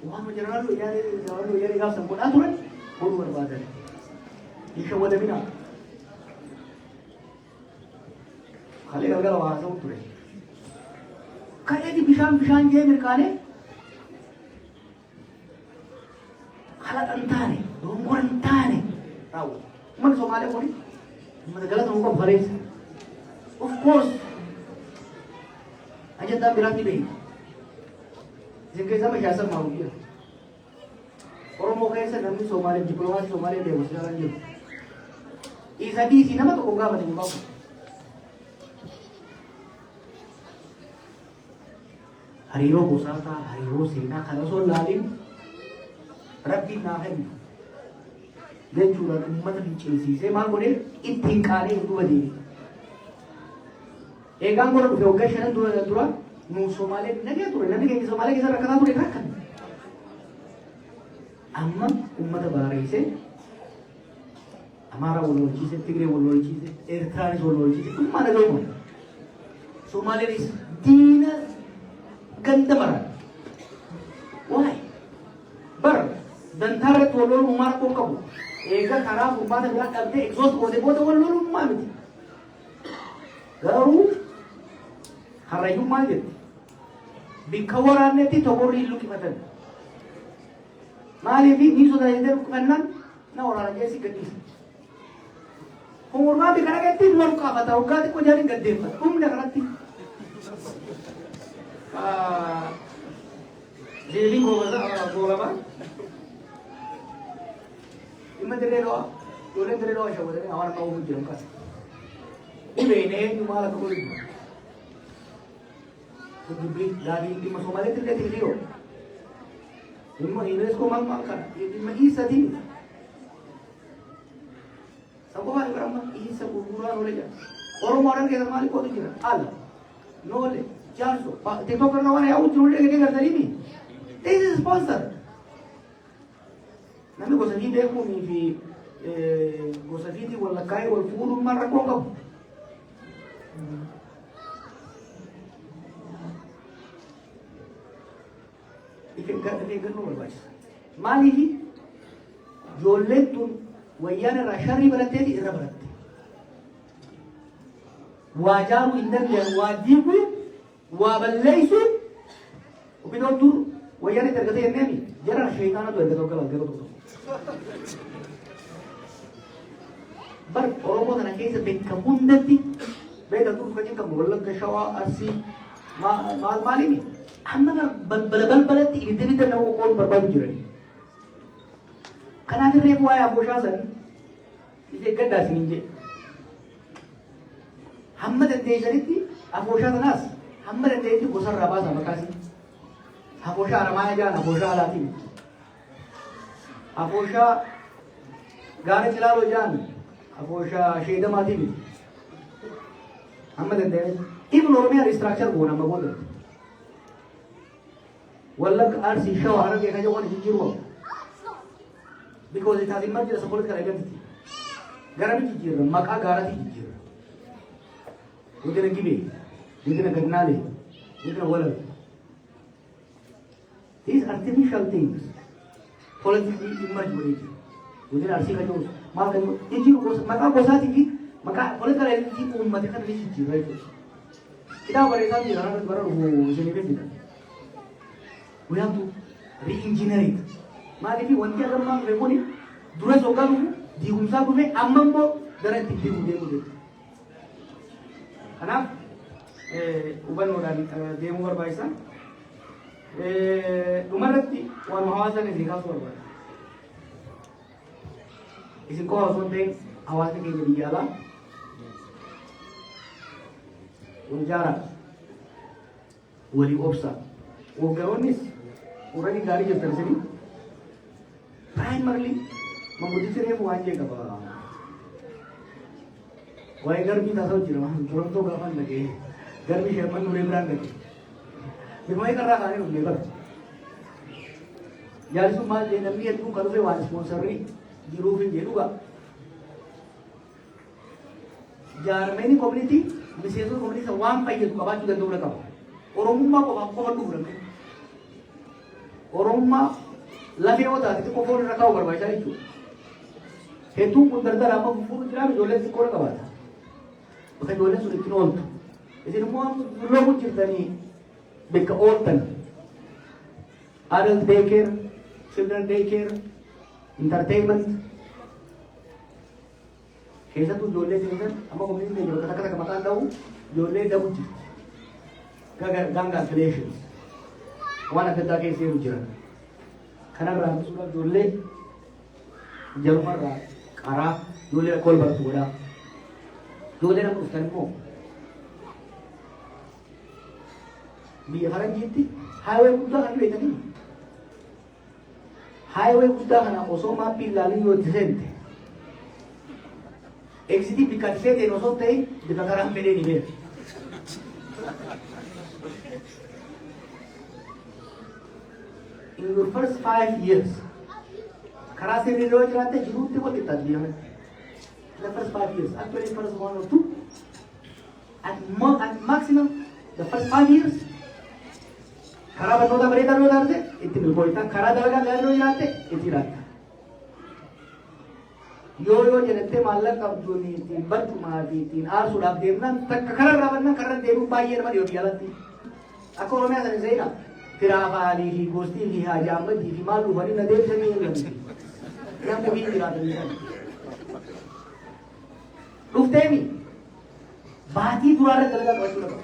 waan jeneraal wayyaanee gaafsan godhaa turan godhuu barbaadan. Isha wadamina kalee galgala waa haasa'u ture. Kaleeti bishaan jee mirkaanee haala hin taane dongora hin taane raawwatu. Uummanni Somaalee kuni uummata galata nu qabu kaleessa. Of course ajandaan biraatti beeku. Isin keessa mashaasar maarufiya. Oromoo keessa namni Somaalee dippiloomaasii Somaalee deemu sidaran jiru. Isa diisii nama tokko gaafate hin qabu. Hariiroo gosaataa, hariiroo seenaa kana osoo hin laalin rabbiin naaf kennu jechuudhaan uummata fincilsiisee maal godhee ittiin qaanee hin duba deebi. Eegaan godha dhufe waggaa 5 dura nu Somaalee nagee ture, namni keenya Somaalee keessa rakkataa ture rakkan. Amma uummata baareessee Amaaraa wal lolchiise, Tigree wal lolchiise, Eertiraanis wal lolchiise, dhummaa nagaa uuman. Somaaleenis diina ganda maraa. Why? Bar dantara tolol umar ko kabu. Ega kharab umar da kalte exhaust ko de bodo wal umar miti. Garu harayu malit. Bikawaran neti togori illu ki matan. Mali vi ni sudah ender kanan na orang jesi gadis. Umur bi kana gatti luar ka batau ka ko jari gadde dah karati. Jadi ko bola ba? Imma dere ro, dole dere ro sha bodere awar ka ubu jiram ka. Ibe ne ni mala ko ri. Ko dibi dari di masomale tirde tirdio. Imma Ingles ko mang ka. Imma isa din. Sabo ba karama isa ko pura role ja. Oro modern ke mali ko dikira. Al. Nole 400. TikTok करना वाला है वो चुनने के लिए करता नहीं. This is sponsor. Nami gosafiti देखो नहीं भी gosafiti वाला काय और फूल उम्र रखो कब. इके गन्नो बस. माली ही जोले तुम वैयाने राशारी बरते थी इधर बरते. वाजारू इंदर ले वाजिबु वाबल्लेइसु وبدون دور ويانا ترقدي النبي جرى الشيطان دو يرقدو كلا غيرو دو بر اورومو دنا كيس بين كموندتي بيد دور فجين كمولك شوا ارسي ما مالي اما بل يدري ده نو كون برباد جري كان هذا ريبو يا ابو شاسن يجي قدا سنينجي محمد الديجريتي ابو شاسناس محمد الديجريتي بوسر ربا سمكاسي Aposha ramaya jana aposha alati. Aposha gane chilalo jana. Aposha sheda mati. Hamad ende. Even orme structure ko nama bodo. Wallak arsi shaw haran ke kajo wani jiru. Because it has emerged support kar identity. Garami jiru maka garati jiru. Udena gibe. Udena gadnale. Udena walal. These artificial things politically emerge with it. Within our single news, maka kosa tinggi, maka political energy umat kan ini right. Kita berikan di dalam baru sini kita. We have to re-engineer it. Mari kita wanti agar mang reponi, dua sokalu di umsa kume ambang bo darat tinggi mude. Karena uban orang demo berbaisa. Umarati wan hawaasa ne dikha sorba isin ko sunte hawaasa ke biyala unjara wali opsa wo garonis urani gari je tersini primarily mangudisire mo anje ka ba wai garmi ta sau jira turon to gaman lage garmi sheman nure brand lage Bimai कर रहा है उन्हें कर यार इसको मान लेना भी है तू करो से वान स्पॉन्सर नहीं जीरो भी ये लूगा यार मैंने कम्युनिटी मिसेस कम्युनिटी से वान पाई है तू कबाच उधर दूर रखा और उम्मा को आपको कर दूर रखे और उम्मा लगे होता है तो कोई रखा होगा भाई सारी चू है तू उधर दर आप फूल चला भी जोले से कोड़ा कबाता उसे जोले सुन इतना होता इसे लोग चिंता नहीं Bika open adult daycare, children daycare, entertainment. Kesa tu jole children, ama community ne jole kata kamakan tahu jole dabuti. Ganga creations. Wana kata kese ujira. Karena berapa sudah jole jalur arah jole kol bertuada. Jole nak uskan mo. Biaran jiti highway buta kan beda ni highway buta kana osoma pilali yo decente exiti picatse de nosotros de pagaran pede nivel in your first 5 years kara se ni roz rate jurut ko kitta diya hai the first 5 years actually first 1 or 2 at maximum the first 5 years खराब होता बरेदार होता है itti milkooyta karaa dalagaa gaadhoo jiraatte itti jiraatta. Yoo jedhattee maallaqa qabduun ittiin barcumaa fi ittiin aarsuudhaaf deemnaan takka kararraa bannaan karra deemuu baay'ee nama dhiyoo biyyaalatti. Akka Oromiyaa sana seena firaafaalii fi gostii fi haajaamadii fi maal dhufanii na deebisanii eegamu. Namni biyyi jiraatanii sana. Dhufteemi baatii duraarra dalagaa qabachuu qaba.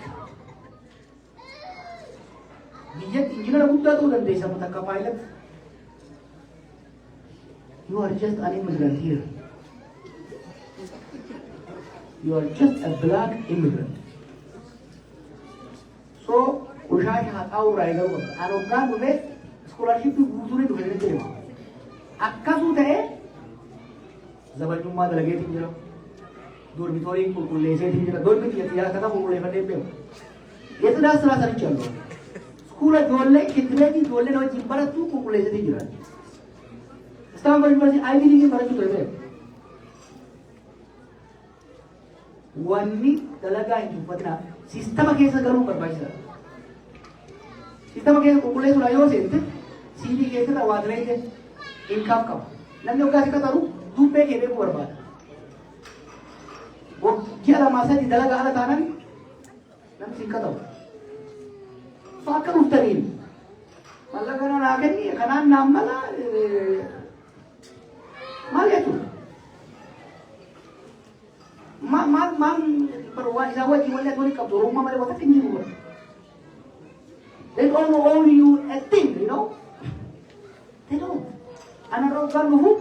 Biyyatti injinara guddaa ta'uu dandeessa takka paayilatti. You are just an immigrant here. You are just a black immigrant. So, ushashi haxaa'u irraa eegalu qaba. Ani hoggaan dhufe iskoolaarshippii guutuun dhufe jettee deema. Akkasuu ta'ee zabanyummaa dalageetiin jira. Dormitooriin qulqulleesseetiin jira. Dormi biyyatti akkata qulqulleeffannee beeku. Yesuudhaan siraa sanichi allu. Iskoolaa ijoollee kittileetii ijoolleen wajjin barattu qulqulleesseetiin jira. Stanford University Ivy League barachuu ture beeku. Wanni dalagaa hin tuffatinaa sistema keessa galuu barbaachisaadha. Sistema keessa qulqulleessuudhaan yoo seente CV keessatti waa direete inkaam qaba. Namni hoggaa si qaxaru dubbee kee beekuu barbaada. Ji'a lamaa sadii dalagaa ala taanan namni si qaxaru. So akka dhuftaniin maallaqa naa kenni kanaan naan mala maal jechuudha? Maal waan isaa wajjin wanni ati waliin qabdu Oromummaa malee waan akka hin jiru. They don't owe you a thing, you know? They don't. Ana rogaan dhufu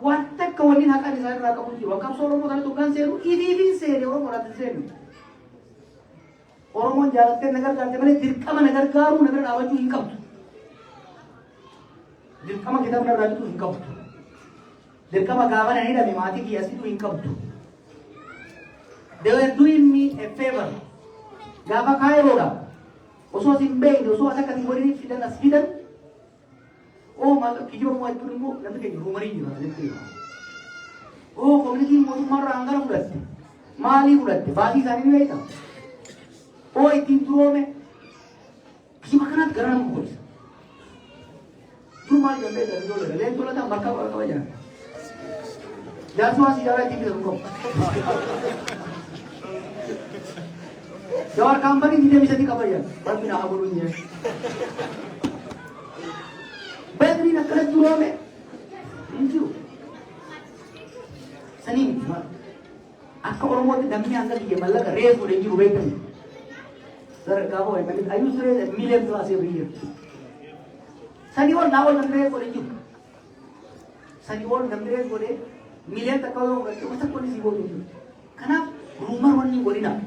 waan takka waliin haqaan isaa irraa qabu jiru. Akka Oromoo kana dhugaan seenu idiifiin seene Oromoo irratti seenu. Oromoon jaalattee na gargaarte malee dirqama na gargaaruu na bira dhaabachuu hin qabdu. Dirqama kitaabni irraa bituu hin qabdu. Dirqama gaafa na hidhame maatii kiyyasituu hin qabdu. They were doing me a favor. Gaafa kaayiroodha. Osoo isin beekne osoo as akkasii waliin fidan as fidan. Oo maallaqa kijibaa moo jechuun immoo namni keenya ruumarii jira jettee. Oo koominitiin mootummaa irraa hangana fudhatte. Maalii fudhatte? Baasii isaanii ni beekta. Oo ittiin turoome. Kijiba kanaatti gara nama qoodisa. Tun maal jambee dha ijoollee dha. Leen tolataan bakka qaba jiran. Jaarsumaa sijaaraa ittiin bitatu qabu. Jawar kambani tidak bisa dikabayar. Tapi nak aburunya. Badri nak kena turun me. Inju. Sanim. Aku orang mau dami angkat dia malah kerja boleh inju betul. Sir, kau है मैंने आयु से million class every year. Sani और नावल नंबरे boleh inju. Sani और नंबरे boleh million तक kalau mereka masa boleh sih boleh inju. Karena rumah wani boleh nak.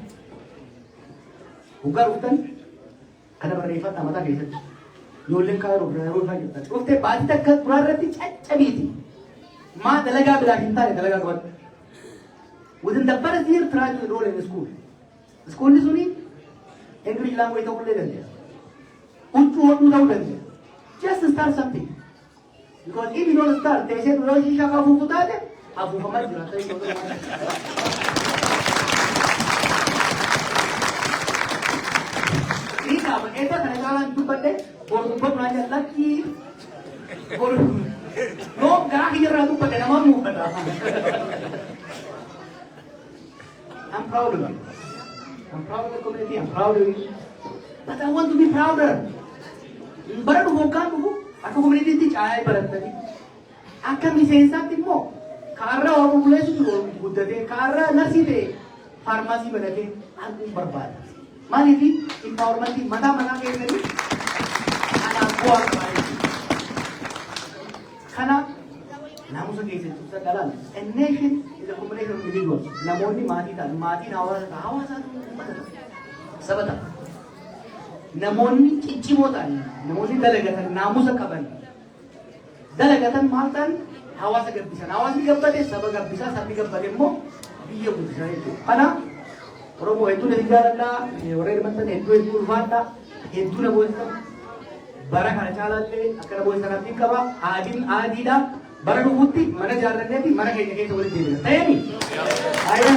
Bukan hutan, karena berifat nama tak kisah. Noleng kau berharap lagi tak. Waktu baca tak berarti cacabiti. Ma dalaga bila hinta ya dalaga kuat. Within the first year, try to enroll in the school. School ni suni, English language tak boleh dia. Untu tak boleh dia. Just start something. Because if you don't start, they say tu orang sisa kau fufuta ada, abu kamar jelas. Eta kadang-kadang itu pada baru belanja lagi, baru no gak kira tu pada nama mu pada. I'm proud of you. I'm proud of the community. I'm proud of you. But I want to be prouder. Baru bukan tu, aku community itu cahaya barat tadi. Akan bisa mo. Karena orang mulai sudah buat deh, karena nasi deh, farmasi benda deh, aku berbat. Mari di empowerment di mana ke ini anak buah mari karena namun segitu susah dalam a nation is a combination of individuals namun di mati hawa satu sabata namun cici motan namun di dalagatan namun sekaban dalagatan maltan hawa segabisa sabagab bisa sabi gabade mo biyo bisa itu karena Oromo itu dari jalan orang mantan itu ulfata itu na boleh barang ada jalan le akan boleh sangat tinggal adida barang bukti mana jalan ni mana kaya boleh dia. Tanya ni, ayam.